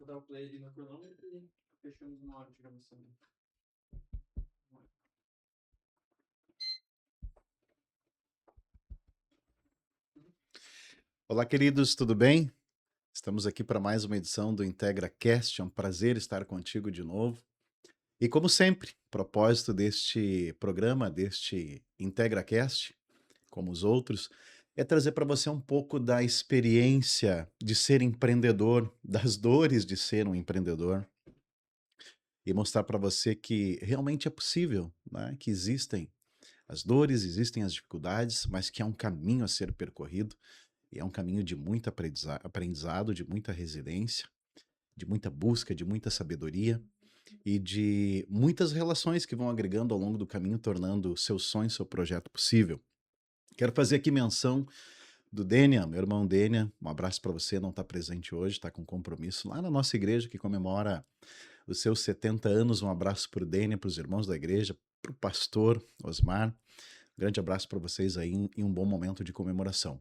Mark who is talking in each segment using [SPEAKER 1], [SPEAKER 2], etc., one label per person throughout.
[SPEAKER 1] dar o play ali no cronômetro e fechamos uma hora de gravação.
[SPEAKER 2] Olá, queridos, tudo bem? Estamos aqui para mais uma edição do IntegraCast. É um prazer estar contigo de novo. E como sempre, o propósito deste programa, deste IntegraCast, como os outros, é trazer para você um pouco da experiência de ser empreendedor, das dores de ser um empreendedor e mostrar para você que realmente é possível, né? Que existem as dores, existem as dificuldades, mas que há um caminho a ser percorrido. E é um caminho de muito aprendizado, de muita resiliência, de muita busca, de muita sabedoria e de muitas relações que vão agregando ao longo do caminho, tornando o seu sonho, seu projeto possível. Quero fazer aqui menção do Dênia, meu irmão Dênia. Um abraço para você, não está presente hoje, está com compromisso lá na nossa igreja que comemora os seus 70 anos. Um abraço para o Dênia, para os irmãos da igreja, para o pastor Osmar. Um grande abraço para vocês aí em um bom momento de comemoração.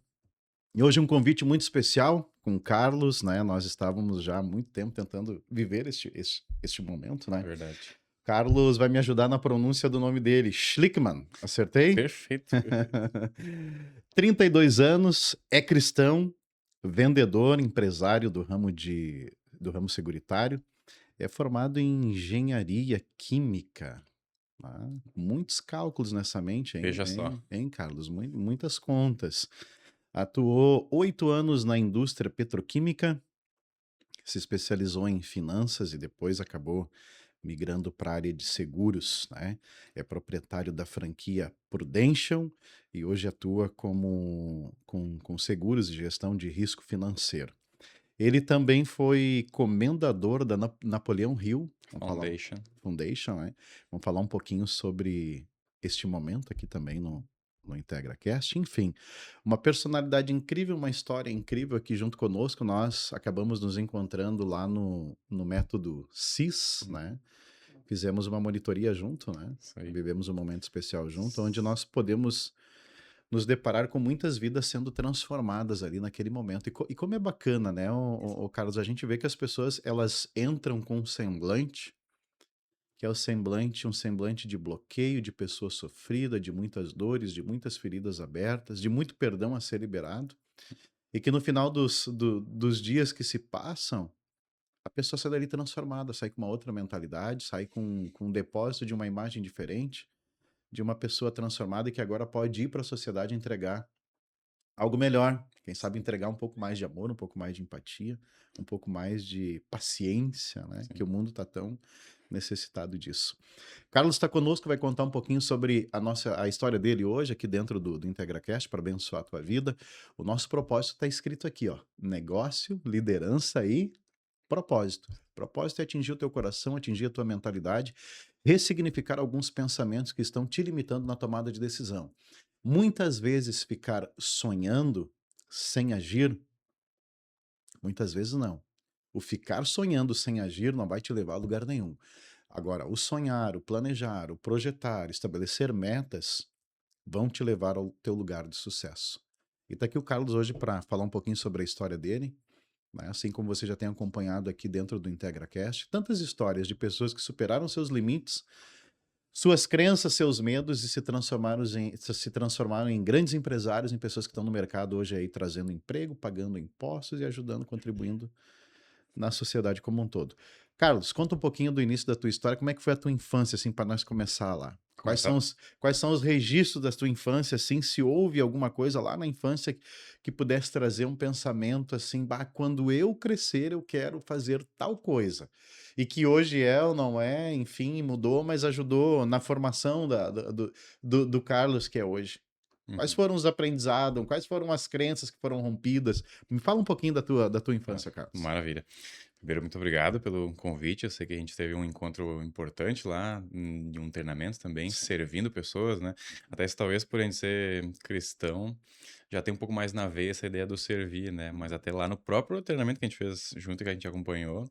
[SPEAKER 2] E hoje um convite muito especial com o Carlos, né? Nós estávamos já há muito tempo tentando viver este momento,
[SPEAKER 3] É
[SPEAKER 2] né?
[SPEAKER 3] verdade.
[SPEAKER 2] Carlos vai me ajudar na pronúncia do nome dele, Schlickman, acertei?
[SPEAKER 3] Perfeito, perfeito.
[SPEAKER 2] 32 anos, é cristão, vendedor, empresário do ramo seguritário, é formado em engenharia química. Ah, muitos cálculos nessa mente, hein,
[SPEAKER 3] Veja só.
[SPEAKER 2] hein, Carlos? Muitas contas. Atuou 8 anos na indústria petroquímica, se especializou em finanças e depois acabou migrando para a área de seguros, né? É proprietário da franquia Prudential e hoje atua com seguros e gestão de risco financeiro. Ele também foi comendador da Napoleão Hill
[SPEAKER 3] Foundation.
[SPEAKER 2] Foundation, né? Vamos falar um pouquinho sobre este momento aqui também no IntegraCast. Enfim, uma personalidade incrível, uma história incrível aqui junto conosco. Nós acabamos nos encontrando lá no método CIS, né? Fizemos uma monitoria junto, né?
[SPEAKER 3] Isso aí.
[SPEAKER 2] Vivemos um momento especial junto, onde nós podemos nos deparar com muitas vidas sendo transformadas ali naquele momento. E como é bacana, né, o Carlos, a gente vê que as pessoas, elas entram com um semblante, que é um semblante de bloqueio, de pessoa sofrida, de muitas dores, de muitas feridas abertas, de muito perdão a ser liberado, e que no final dos dias que se passam, a pessoa sai dali transformada, sai com uma outra mentalidade, sai com um depósito de uma imagem diferente, de uma pessoa transformada e que agora pode ir para a sociedade entregar algo melhor, quem sabe entregar um pouco mais de amor, um pouco mais de empatia, um pouco mais de paciência, né? Que
[SPEAKER 3] Sim.
[SPEAKER 2] o mundo está tão necessitado disso. Carlos está conosco, vai contar um pouquinho sobre a história dele hoje aqui dentro do IntegraCast para abençoar a tua vida. O nosso propósito está escrito aqui, ó: negócio, liderança e propósito. Propósito é atingir o teu coração, atingir a tua mentalidade, ressignificar alguns pensamentos que estão te limitando na tomada de decisão. Muitas vezes ficar sonhando sem agir, muitas vezes não. O ficar sonhando sem agir não vai te levar a lugar nenhum. Agora, o sonhar, o planejar, o projetar, estabelecer metas vão te levar ao teu lugar de sucesso. E tá aqui o Carlos hoje para falar um pouquinho sobre a história dele, né? Assim como você já tem acompanhado aqui dentro do IntegraCast, tantas histórias de pessoas que superaram seus limites, suas crenças, seus medos e se transformaram em grandes empresários, em pessoas que estão no mercado hoje aí trazendo emprego, pagando impostos e ajudando, contribuindo na sociedade como um todo. Carlos, conta um pouquinho do início da tua história, como é que foi a tua infância, assim, para nós começar lá?
[SPEAKER 3] Começar.
[SPEAKER 2] Quais são os registros da tua infância, assim, se houve alguma coisa lá na infância que pudesse trazer um pensamento assim, bah, quando eu crescer eu quero fazer tal coisa. E que hoje é ou não é, enfim, mudou, mas ajudou na formação do Carlos que é hoje. Quais
[SPEAKER 3] Uhum.
[SPEAKER 2] foram os aprendizados, quais foram as crenças que foram rompidas? Me fala um pouquinho da tua
[SPEAKER 3] Ah,
[SPEAKER 2] infância, Carlos.
[SPEAKER 3] maravilha. Primeiro, muito obrigado pelo convite. Eu sei que a gente teve um encontro importante lá, em um treinamento também,
[SPEAKER 2] Sim.
[SPEAKER 3] servindo pessoas, né? Até isso, talvez por a gente ser cristão, já tem um pouco mais na veia essa ideia do servir, né? Mas até lá no próprio treinamento que a gente fez junto, que a gente acompanhou,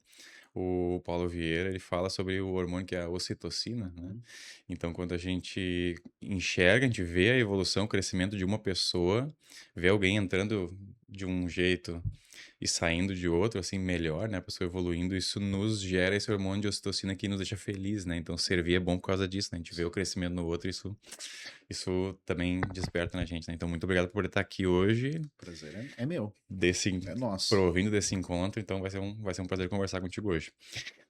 [SPEAKER 3] o Paulo Vieira, ele fala sobre o hormônio que é a ocitocina, né?
[SPEAKER 2] Uhum.
[SPEAKER 3] Então, quando a gente enxerga, a gente vê a evolução, o crescimento de uma pessoa, vê alguém entrando de um jeito e saindo de outro, assim, melhor, né? A pessoa evoluindo, isso nos gera esse hormônio de ocitocina que nos deixa feliz, né? Então, servir é bom por causa disso, né? A gente vê o crescimento no outro, isso também desperta na gente, né? Então, muito obrigado por estar aqui hoje,
[SPEAKER 2] Prazer é meu,
[SPEAKER 3] desse,
[SPEAKER 2] é nosso.
[SPEAKER 3] provindo desse encontro. Então, vai ser um prazer conversar contigo hoje.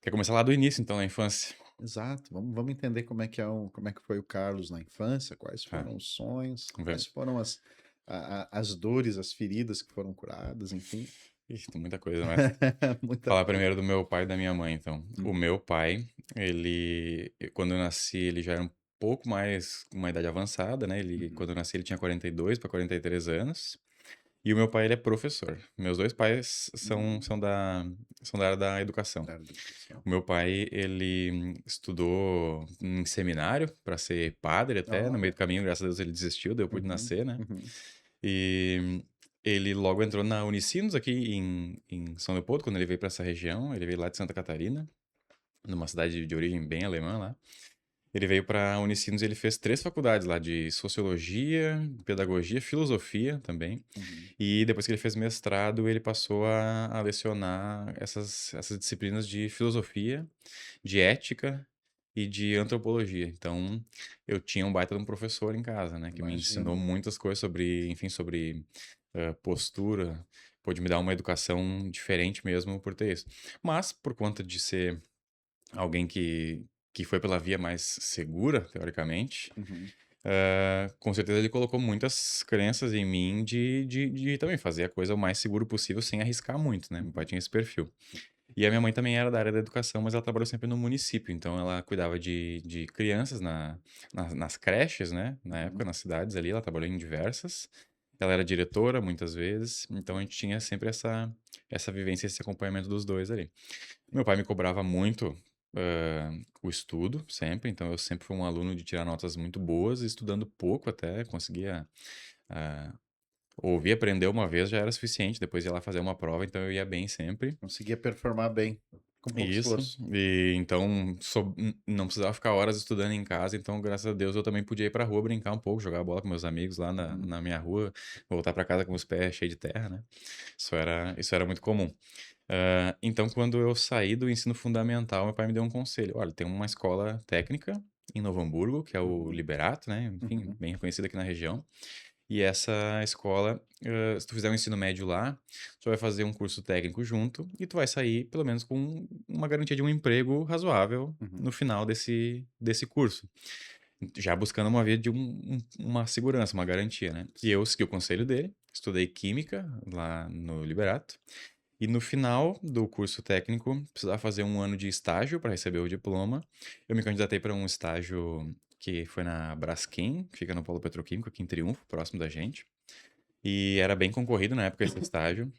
[SPEAKER 3] Quer começar lá do início, então, na infância?
[SPEAKER 2] Exato. Vamos entender como é que como é que foi o Carlos na infância, quais
[SPEAKER 3] Ah,
[SPEAKER 2] foram os sonhos,
[SPEAKER 3] vamos ver.
[SPEAKER 2] quais foram as dores, as feridas que foram curadas, enfim.
[SPEAKER 3] Ixi, tem muita coisa, mas
[SPEAKER 2] Muita
[SPEAKER 3] falar
[SPEAKER 2] coisa.
[SPEAKER 3] primeiro do meu pai e da minha mãe, então. O
[SPEAKER 2] Uhum.
[SPEAKER 3] meu pai, quando eu nasci, ele já era um pouco mais, uma idade avançada, né? Quando eu nasci, ele tinha 42 para 43 anos. E o meu pai, ele é professor. Meus dois pais são da área da educação.
[SPEAKER 2] Da educação.
[SPEAKER 3] O meu pai, ele estudou em seminário para ser padre até. No meio
[SPEAKER 2] Olha.
[SPEAKER 3] do caminho, graças a Deus, ele desistiu, daí eu pude
[SPEAKER 2] Uhum,
[SPEAKER 3] nascer, né?
[SPEAKER 2] uhum.
[SPEAKER 3] E ele logo entrou na Unicinos aqui em São Leopoldo, quando ele veio para essa região. Ele veio lá de Santa Catarina, numa cidade de origem bem alemã lá. Ele veio para Unicinos e ele fez 3 faculdades lá de Sociologia, Pedagogia, Filosofia também.
[SPEAKER 2] Uhum.
[SPEAKER 3] E depois que ele fez mestrado, ele passou a lecionar essas disciplinas de Filosofia, de Ética e de Antropologia. Então, eu tinha um baita de um professor em casa, né? Que me ensinou
[SPEAKER 2] Imagino.
[SPEAKER 3] muitas coisas sobre, enfim, sobre postura. Pôde me dar uma educação diferente mesmo por ter isso. Mas, por conta de ser alguém que foi pela via mais segura, teoricamente,
[SPEAKER 2] Uhum.
[SPEAKER 3] com certeza ele colocou muitas crenças em mim de também fazer a coisa o mais seguro possível sem arriscar muito, né? Meu pai tinha esse perfil. E a minha mãe também era da área da educação, mas ela trabalhou sempre no município, então ela cuidava de crianças nas creches, né? Na época,
[SPEAKER 2] Uhum.
[SPEAKER 3] nas cidades ali, ela trabalhou em diversas. Ela era diretora muitas vezes, então a gente tinha sempre essa vivência, esse acompanhamento dos dois ali. Meu pai me cobrava muito o estudo, sempre, então eu sempre fui um aluno de tirar notas muito boas, estudando pouco até, conseguia ah, ouvir, aprender uma vez já era suficiente, depois ia lá fazer uma prova, então eu ia bem sempre.
[SPEAKER 2] Conseguia performar bem, com pouco
[SPEAKER 3] Isso,
[SPEAKER 2] esforço.
[SPEAKER 3] e então não precisava ficar horas estudando em casa, então graças a Deus eu também podia ir pra rua brincar um pouco, jogar bola com meus amigos lá
[SPEAKER 2] Uhum.
[SPEAKER 3] na minha rua, voltar pra casa com os pés cheios de terra, né? Isso era muito comum. Então, quando eu saí do ensino fundamental, meu pai me deu um conselho. Olha, tem uma escola técnica em Novo Hamburgo, que é o
[SPEAKER 2] Uhum.
[SPEAKER 3] Liberato, né? Enfim,
[SPEAKER 2] Uhum.
[SPEAKER 3] bem reconhecida aqui na região. E essa escola, se tu fizer um ensino médio lá, tu vai fazer um curso técnico junto e tu vai sair, pelo menos, com uma garantia de um emprego razoável
[SPEAKER 2] Uhum.
[SPEAKER 3] no final desse curso. Já buscando uma via de uma segurança, uma garantia, né? E eu segui o conselho dele, estudei Química lá no Liberato. E no final do curso técnico, precisava fazer um ano de estágio para receber o diploma. Eu me candidatei para um estágio que foi na Braskem, que fica no Polo Petroquímico, aqui em Triunfo, próximo da gente. E era bem concorrido na época esse estágio.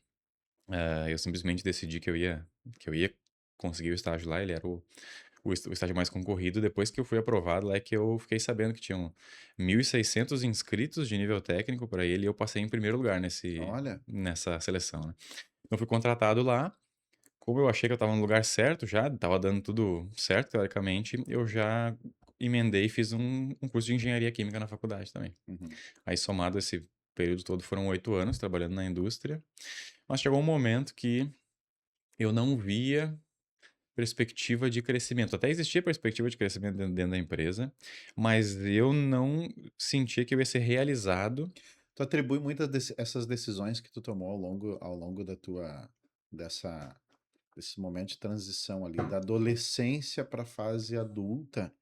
[SPEAKER 3] Eu simplesmente decidi que eu ia conseguir o estágio lá. Ele era o estágio mais concorrido. Depois que eu fui aprovado, lá é que eu fiquei sabendo que tinham 1.600 inscritos de nível técnico para ele e eu passei em primeiro lugar
[SPEAKER 2] Olha.
[SPEAKER 3] nessa seleção, né? Então, fui contratado lá. Como eu achei que eu estava no lugar certo já, estava dando tudo certo, teoricamente, eu já emendei e fiz um curso de engenharia química na faculdade também.
[SPEAKER 2] Uhum.
[SPEAKER 3] Aí, somado esse período todo, foram 8 anos trabalhando na indústria. Mas chegou um momento que eu não via perspectiva de crescimento. Até existia perspectiva de crescimento dentro da empresa, mas eu não sentia que eu ia ser realizado.
[SPEAKER 2] Tu atribui muitas essas decisões que tu tomou ao longo dessa, desse momento de transição ali, da adolescência para a fase adulta.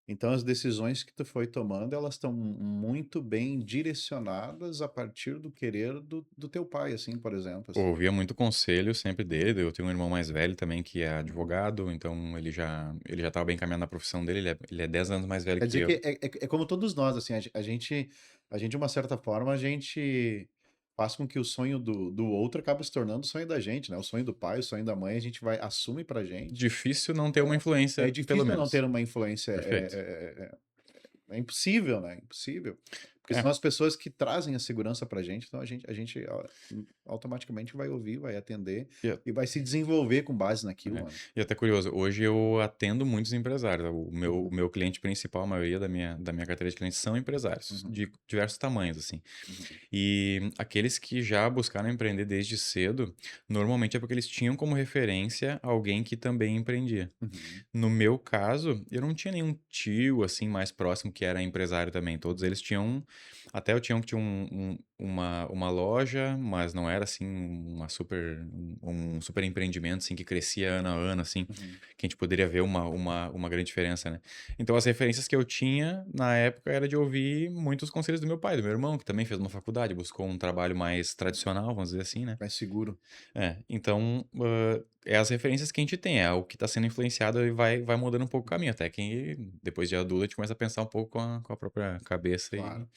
[SPEAKER 2] Então, as decisões que tu foi tomando, elas estão muito bem direcionadas a partir do querer do teu pai, assim, por exemplo, assim.
[SPEAKER 3] Ouvia muito conselho sempre dele. Eu tenho um irmão mais velho também que é
[SPEAKER 2] Uhum.
[SPEAKER 3] advogado, então ele já estava bem encaminhado na profissão dele. Ele é 10 anos mais velho
[SPEAKER 2] Quer
[SPEAKER 3] que
[SPEAKER 2] dizer
[SPEAKER 3] eu.
[SPEAKER 2] que é como todos nós, assim, de uma certa forma, a gente faz com que o sonho do outro acabe se tornando o sonho da gente, né? O sonho do pai, o sonho da mãe, a gente assume pra gente.
[SPEAKER 3] Difícil não ter uma
[SPEAKER 2] É
[SPEAKER 3] influência, pelo
[SPEAKER 2] difícil não
[SPEAKER 3] menos.
[SPEAKER 2] ter uma influência,
[SPEAKER 3] Perfeito.
[SPEAKER 2] é impossível, né? Impossível. Porque
[SPEAKER 3] É.
[SPEAKER 2] são as pessoas que trazem a segurança pra gente, então a gente automaticamente vai ouvir, vai atender
[SPEAKER 3] E é
[SPEAKER 2] e vai se desenvolver com base naquilo,
[SPEAKER 3] é.
[SPEAKER 2] mano.
[SPEAKER 3] E até curioso, hoje eu atendo muitos empresários. O
[SPEAKER 2] Uhum,
[SPEAKER 3] meu cliente principal, a maioria da minha carteira de clientes são empresários,
[SPEAKER 2] uhum,
[SPEAKER 3] de diversos tamanhos, assim.
[SPEAKER 2] uhum,
[SPEAKER 3] E aqueles que já buscaram empreender desde cedo, normalmente é porque eles tinham como referência alguém que também empreendia.
[SPEAKER 2] uhum,
[SPEAKER 3] No meu caso, eu não tinha nenhum tio, assim, mais próximo que era empresário também. Todos
[SPEAKER 2] uhum,
[SPEAKER 3] eles tinham. Até eu tinha um que tinha uma loja, mas não era, assim, um super empreendimento, assim, que crescia ano a ano, assim,
[SPEAKER 2] uhum.
[SPEAKER 3] que a gente poderia ver uma grande diferença, né? Então, as referências que eu tinha na época era de ouvir muitos conselhos do meu pai, do meu irmão, que também fez uma faculdade, buscou um trabalho mais tradicional, vamos dizer assim, né?
[SPEAKER 2] Mais seguro.
[SPEAKER 3] É, então, é as referências que a gente tem, é o que está sendo influenciado e vai mudando um pouco o caminho, até que depois de adulto a gente começa a pensar um pouco com a própria cabeça
[SPEAKER 2] Claro.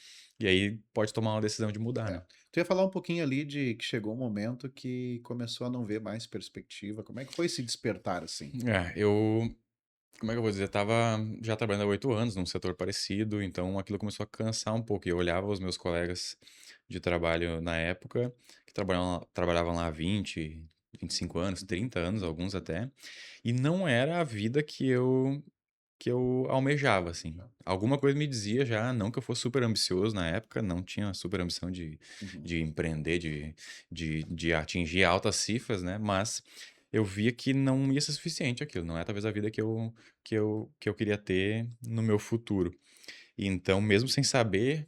[SPEAKER 3] e aí pode tomar uma decisão de mudar,
[SPEAKER 2] É.
[SPEAKER 3] né?
[SPEAKER 2] Tu ia falar um pouquinho ali de que chegou um momento que começou a não ver mais perspectiva. Como é que foi esse despertar, assim?
[SPEAKER 3] Como é que eu vou dizer, tava já trabalhando há 8 anos num setor parecido, então aquilo começou a cansar um pouco, e eu olhava os meus colegas de trabalho na época, que trabalhavam lá há 20, 25 anos,
[SPEAKER 2] Uhum,
[SPEAKER 3] 30 anos, alguns até, e não era a vida que eu almejava, assim. Alguma coisa me dizia já, não que eu fosse super ambicioso na época, não tinha super ambição
[SPEAKER 2] uhum,
[SPEAKER 3] de empreender, de atingir altas cifras, né? Mas eu via que não ia ser suficiente aquilo, não é talvez a vida que eu queria ter no meu futuro. E então, mesmo sem saber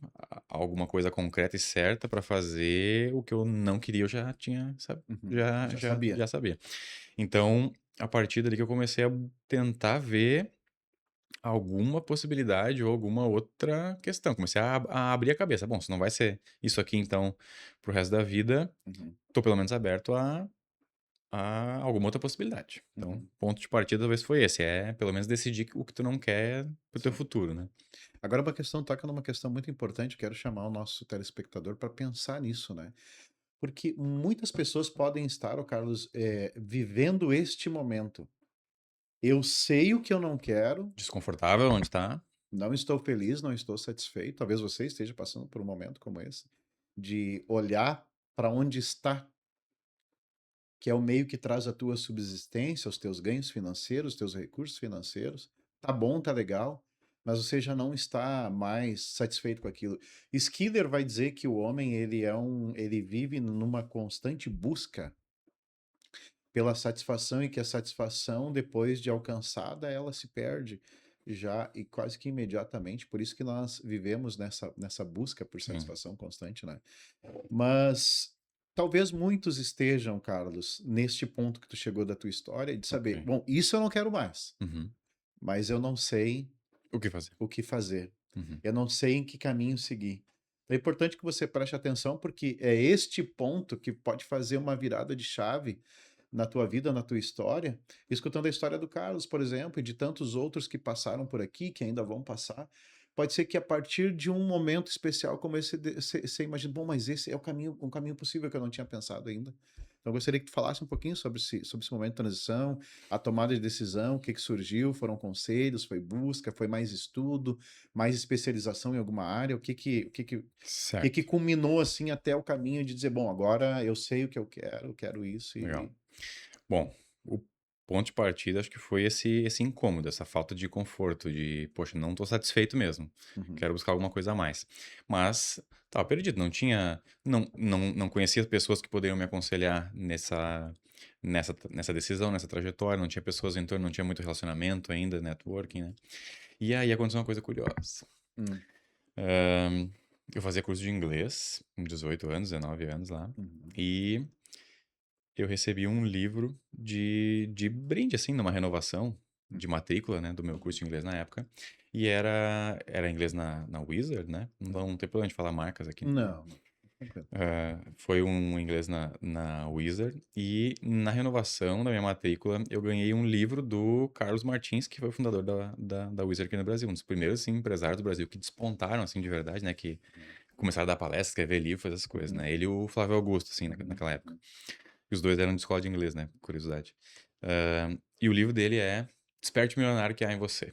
[SPEAKER 3] alguma coisa concreta e certa para fazer, o que eu não queria eu já tinha, sabe?
[SPEAKER 2] uhum. Já
[SPEAKER 3] Já
[SPEAKER 2] sabia.
[SPEAKER 3] sabia. Então, a partir dali que eu comecei a tentar ver alguma possibilidade ou alguma outra questão. Comecei a abrir a cabeça. Bom, se não vai ser isso aqui, então, pro resto da vida,
[SPEAKER 2] Uhum,
[SPEAKER 3] tô pelo menos aberto a alguma outra possibilidade. Então,
[SPEAKER 2] uhum.
[SPEAKER 3] ponto de partida talvez foi esse, é pelo menos decidir o que tu não quer pro teu
[SPEAKER 2] Sim.
[SPEAKER 3] futuro, né?
[SPEAKER 2] Agora, uma questão toca numa questão muito importante. Quero chamar o nosso telespectador para pensar nisso, né? Porque muitas pessoas podem estar, ô Carlos, vivendo este momento. Eu sei o que eu não quero,
[SPEAKER 3] Desconfortável onde tá?
[SPEAKER 2] não estou feliz, não estou satisfeito. Talvez você esteja passando por um momento como esse, de olhar para onde está, que é o meio que traz a tua subsistência, os teus ganhos financeiros, os teus recursos financeiros. Tá bom, tá legal, mas você já não está mais satisfeito com aquilo. Skinner vai dizer que o homem ele vive numa constante busca pela satisfação e que a satisfação, depois de alcançada, ela se perde já e quase que imediatamente. Por isso que nós vivemos nessa busca por
[SPEAKER 3] Sim,
[SPEAKER 2] satisfação constante, né? Mas talvez muitos estejam, Carlos, neste ponto que tu chegou da tua história, de saber,
[SPEAKER 3] ok.
[SPEAKER 2] bom, isso eu não quero mais,
[SPEAKER 3] Uhum.
[SPEAKER 2] mas eu não sei
[SPEAKER 3] O que fazer?
[SPEAKER 2] o que fazer.
[SPEAKER 3] Uhum.
[SPEAKER 2] Eu não sei em que caminho seguir. É importante que você preste atenção, porque é este ponto que pode fazer uma virada de chave na tua vida, na tua história. Escutando a história do Carlos, por exemplo, e de tantos outros que passaram por aqui, que ainda vão passar, pode ser que a partir de um momento especial como esse, você imagine, bom, mas esse é o caminho, um caminho possível que eu não tinha pensado ainda. Então, eu gostaria que tu falasse um pouquinho sobre esse momento de transição, a tomada de decisão, o que que surgiu, foram conselhos, foi busca, foi mais estudo, mais especialização em alguma área, o que que
[SPEAKER 3] Certo,
[SPEAKER 2] culminou assim até o caminho de dizer, bom, agora eu sei o que eu quero isso
[SPEAKER 3] legal.
[SPEAKER 2] e
[SPEAKER 3] Bom, o ponto de partida acho que foi esse incômodo, essa falta de conforto, de, poxa, não tô satisfeito mesmo,
[SPEAKER 2] uhum,
[SPEAKER 3] quero buscar alguma coisa a mais. Mas estava perdido, não conhecia pessoas que poderiam me aconselhar nessa decisão, nessa trajetória, não tinha pessoas em torno, não tinha muito relacionamento ainda, networking, né? E aí aconteceu uma coisa curiosa.
[SPEAKER 2] hum,
[SPEAKER 3] Ahn, eu fazia curso de inglês, com 18 anos, 19 anos lá,
[SPEAKER 2] uhum,
[SPEAKER 3] e eu recebi um livro de brinde, assim, numa renovação de
[SPEAKER 2] uhum,
[SPEAKER 3] matrícula, né, do meu curso de inglês na época. E era inglês na Wizard, né? Não tem problema de falar marcas aqui.
[SPEAKER 2] não, não, tranquilo.
[SPEAKER 3] Foi um inglês na Wizard. E na renovação da minha matrícula, eu ganhei um livro do Carlos Martins, que foi o fundador da Wizard aqui no Brasil. Um dos primeiros, assim, empresários do Brasil que despontaram, assim, de verdade, né? Que começaram a dar palestra, escrever livro, fazer essas coisas,
[SPEAKER 2] Uhum,
[SPEAKER 3] né? Ele e o Flávio Augusto, assim,
[SPEAKER 2] uhum,
[SPEAKER 3] naquela época.
[SPEAKER 2] uhum,
[SPEAKER 3] E os dois eram de escola de inglês, né? Curiosidade. E o livro dele é Desperte o Milionário que há em você.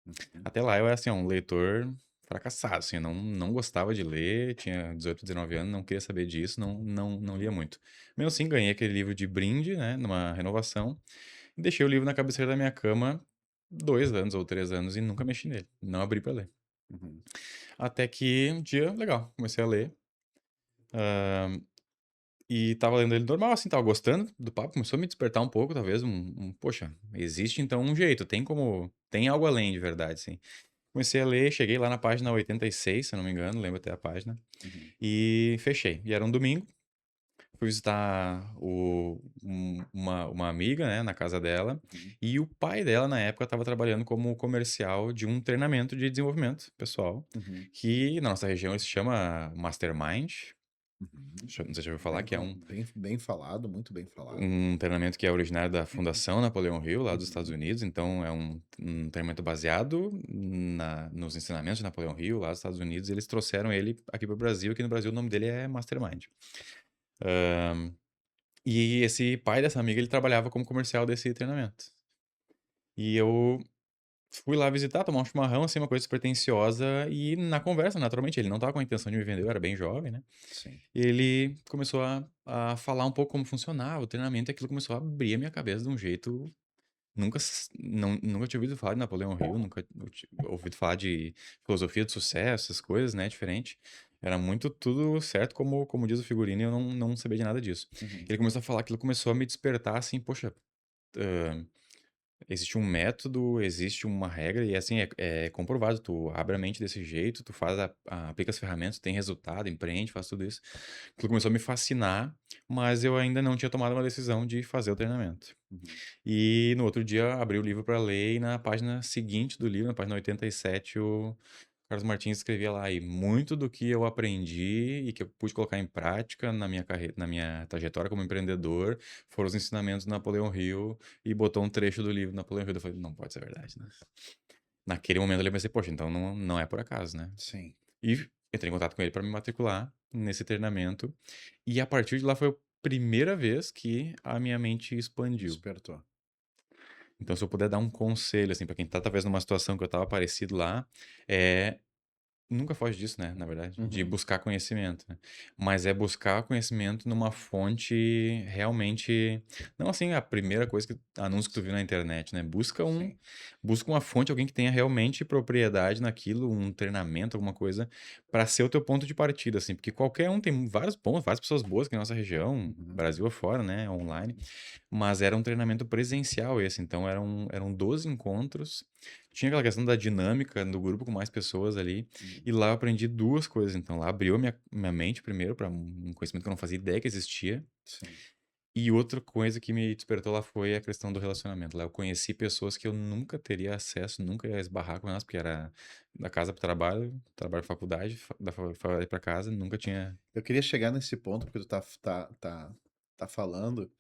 [SPEAKER 2] uhum,
[SPEAKER 3] Até lá eu era assim, ó, um leitor fracassado, assim, eu não gostava de ler, tinha 18, 19 anos, não queria saber disso, não lia muito. Mesmo assim, ganhei aquele livro de brinde, né, numa renovação, e deixei o livro na cabeceira da minha cama 2 anos ou 3 anos e nunca mexi nele, não abri pra ler.
[SPEAKER 2] Uhum.
[SPEAKER 3] Até que um dia, legal, comecei a ler, hã, e estava lendo ele normal, assim, estava gostando do papo, começou a me despertar um pouco, talvez, poxa, existe então um jeito, tem algo além de verdade, assim. Comecei a ler, cheguei lá na página 86, se eu não me engano, lembro até a página,
[SPEAKER 2] Uhum.
[SPEAKER 3] e fechei. E era um domingo, fui visitar uma amiga, né, na casa dela,
[SPEAKER 2] Uhum.
[SPEAKER 3] e o pai dela, na época, estava trabalhando como comercial de um treinamento de desenvolvimento pessoal,
[SPEAKER 2] Uhum.
[SPEAKER 3] que na nossa região ele se chama Mastermind.
[SPEAKER 2] Uhum.
[SPEAKER 3] Não sei se já ouviu falar, que é
[SPEAKER 2] Bem falado, muito bem falado.
[SPEAKER 3] um treinamento que é originário da Fundação Napoleão Hill, lá dos Estados
[SPEAKER 2] Uhum.
[SPEAKER 3] Unidos. Então, é um treinamento baseado nos ensinamentos de Napoleão Hill, lá dos Estados Unidos. E eles trouxeram ele aqui para o Brasil. Aqui no Brasil, o nome dele é Mastermind. E esse pai dessa amiga, ele trabalhava como comercial desse treinamento. E eu fui lá visitar, tomar um chimarrão, assim, uma coisa despretensiosa. E na conversa, naturalmente, ele não estava com a intenção de me vender, eu era bem jovem, né?
[SPEAKER 2] Sim.
[SPEAKER 3] E ele começou a falar um pouco como funcionava o treinamento, e aquilo começou a abrir a minha cabeça de um jeito. Nunca tinha ouvido falar de Napoleão Hill, nunca ouvido falar de filosofia de sucesso, essas coisas, né? Diferente. Era muito tudo certo, como diz o figurino, e eu não sabia de nada disso.
[SPEAKER 2] Uhum.
[SPEAKER 3] Ele começou a falar, aquilo começou a me despertar assim, poxa. Existe um método, existe uma regra e assim é comprovado. Tu abre a mente desse jeito, tu aplica as ferramentas, tem resultado, empreende, faz tudo isso. Aquilo começou a me fascinar, mas eu ainda não tinha tomado uma decisão de fazer o treinamento.
[SPEAKER 2] Uhum.
[SPEAKER 3] E no outro dia abri o livro para ler e na página seguinte do livro, na página 87, o Carlos Martins escrevia lá, e muito do que eu aprendi e que eu pude colocar em prática na minha carreira, na minha trajetória como empreendedor, foram os ensinamentos do Napoleão Hill, e botou um trecho do livro do Napoleão Hill. Eu falei, não pode ser verdade, né? Naquele momento eu pensei, poxa, então não é por acaso, né?
[SPEAKER 2] Sim.
[SPEAKER 3] E entrei em contato com ele para me matricular nesse treinamento, e a partir de lá foi a primeira vez que a minha mente expandiu.
[SPEAKER 2] Despertou.
[SPEAKER 3] Então, se eu puder dar um conselho, assim, para quem tá talvez numa situação que eu estava parecido lá, é nunca foge disso, né, na verdade, de
[SPEAKER 2] Uhum.
[SPEAKER 3] buscar conhecimento, né. Mas é buscar conhecimento numa fonte realmente não assim a primeira coisa anúncio que tu viu na internet, né.
[SPEAKER 2] Sim.
[SPEAKER 3] Busca uma fonte, alguém que tenha realmente propriedade naquilo, um treinamento, alguma coisa, para ser o teu ponto de partida, assim, porque qualquer um tem vários pontos, várias pessoas boas aqui na nossa região,
[SPEAKER 2] Uhum.
[SPEAKER 3] Brasil afora, né, online, mas era um treinamento presencial esse, então eram 12 encontros, tinha aquela questão da dinâmica do grupo com mais pessoas ali,
[SPEAKER 2] Uhum.
[SPEAKER 3] e lá eu aprendi 2 coisas, então lá abriu minha mente primeiro para um conhecimento que eu não fazia ideia que existia,
[SPEAKER 2] Sim.
[SPEAKER 3] e outra coisa que me despertou lá foi a questão do relacionamento. Lá eu conheci pessoas que eu nunca teria acesso, nunca ia esbarrar com elas, porque era da casa para o trabalho, trabalho pra faculdade, da faculdade para casa, nunca tinha.
[SPEAKER 2] Eu queria chegar nesse ponto porque tu tá falando,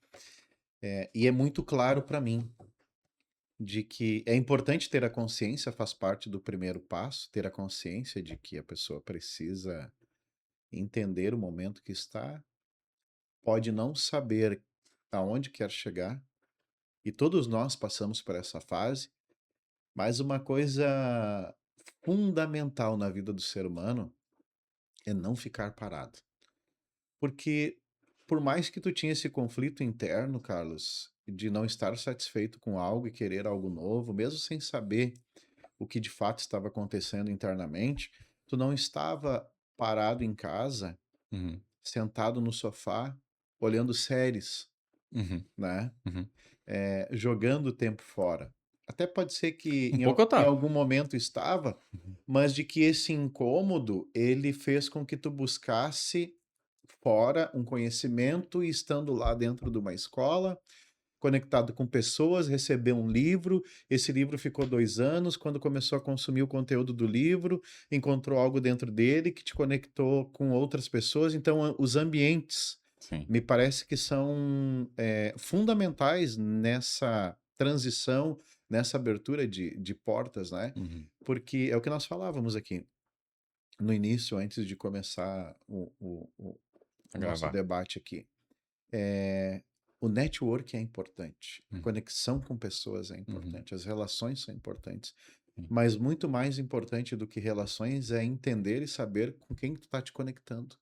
[SPEAKER 2] e é muito claro para mim de que é importante ter a consciência, faz parte do primeiro passo, ter a consciência de que a pessoa precisa entender o momento que está, pode não saber aonde quer chegar, e todos nós passamos por essa fase, mas uma coisa fundamental na vida do ser humano é não ficar parado. Porque por mais que tu tinha esse conflito interno, Carlos, de não estar satisfeito com algo e querer algo novo, mesmo sem saber o que de fato estava acontecendo internamente, tu não estava parado em casa,
[SPEAKER 3] Uhum,
[SPEAKER 2] sentado no sofá, olhando séries,
[SPEAKER 3] uhum,
[SPEAKER 2] né?
[SPEAKER 3] uhum.
[SPEAKER 2] Jogando o tempo fora. Até pode ser que
[SPEAKER 3] Um pouco eu
[SPEAKER 2] em
[SPEAKER 3] tava.
[SPEAKER 2] algum momento estava, mas de que esse incômodo ele fez com que tu buscasse fora um conhecimento e estando lá dentro de uma escola, conectado com pessoas, recebeu um livro, esse livro ficou 2 anos, quando começou a consumir o conteúdo do livro, encontrou algo dentro dele que te conectou com outras pessoas, então os ambientes
[SPEAKER 3] Sim.
[SPEAKER 2] me parece que são, fundamentais nessa transição, nessa abertura de portas, né,
[SPEAKER 3] Uhum.
[SPEAKER 2] porque é o que nós falávamos aqui no início, antes de começar
[SPEAKER 3] A
[SPEAKER 2] o nosso
[SPEAKER 3] gravar.
[SPEAKER 2] debate aqui. O network é importante, a
[SPEAKER 3] Uhum,
[SPEAKER 2] conexão com pessoas é
[SPEAKER 3] uhum,
[SPEAKER 2] importante, as relações são importantes, Mas muito mais importante do que relações é entender e saber com quem tu tá te conectando.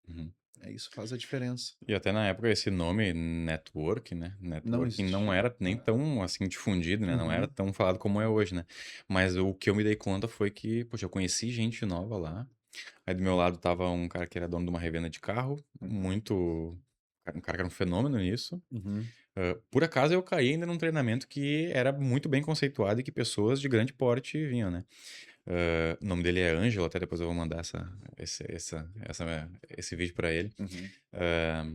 [SPEAKER 3] Uhum.
[SPEAKER 2] Isso faz a diferença.
[SPEAKER 3] E até na época esse nome network, né?
[SPEAKER 2] Não
[SPEAKER 3] Networking não
[SPEAKER 2] existia.
[SPEAKER 3] era nem tão assim difundido, né? Não era
[SPEAKER 2] Uhum.
[SPEAKER 3] tão falado como é hoje, né? Mas o que eu me dei conta foi que, poxa, eu conheci gente nova lá. Aí do meu lado tava um cara que era dono de uma revenda de carro, muito. Um cara que era um fenômeno nisso.
[SPEAKER 2] Uhum.
[SPEAKER 3] Por acaso eu caí ainda num treinamento que era muito bem conceituado e que pessoas de grande porte vinham, né? O nome dele é Ângelo, até depois eu vou mandar esse vídeo pra ele.
[SPEAKER 2] Uhum.
[SPEAKER 3] Ah,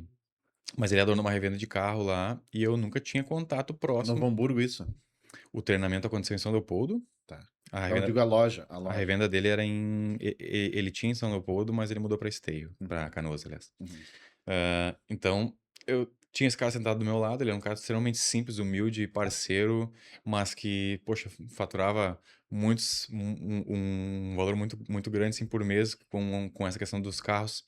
[SPEAKER 3] mas ele é dono de uma revenda de carro lá e eu nunca tinha contato
[SPEAKER 2] Novo
[SPEAKER 3] próximo.
[SPEAKER 2] Hamburgo, isso.
[SPEAKER 3] O treinamento aconteceu em São Leopoldo.
[SPEAKER 2] Tá.
[SPEAKER 3] A
[SPEAKER 2] Eu
[SPEAKER 3] revenda,
[SPEAKER 2] digo a loja, a
[SPEAKER 3] a
[SPEAKER 2] loja.
[SPEAKER 3] revenda dele era em. Ele tinha em São Leopoldo, mas ele mudou pra Esteio, pra
[SPEAKER 2] Uhum.
[SPEAKER 3] Canoas, aliás.
[SPEAKER 2] Uhum.
[SPEAKER 3] Então, eu tinha esse cara sentado do meu lado, ele é um cara extremamente simples, humilde, parceiro, mas que, poxa, faturava um valor muito, muito grande assim, por mês com essa questão dos carros.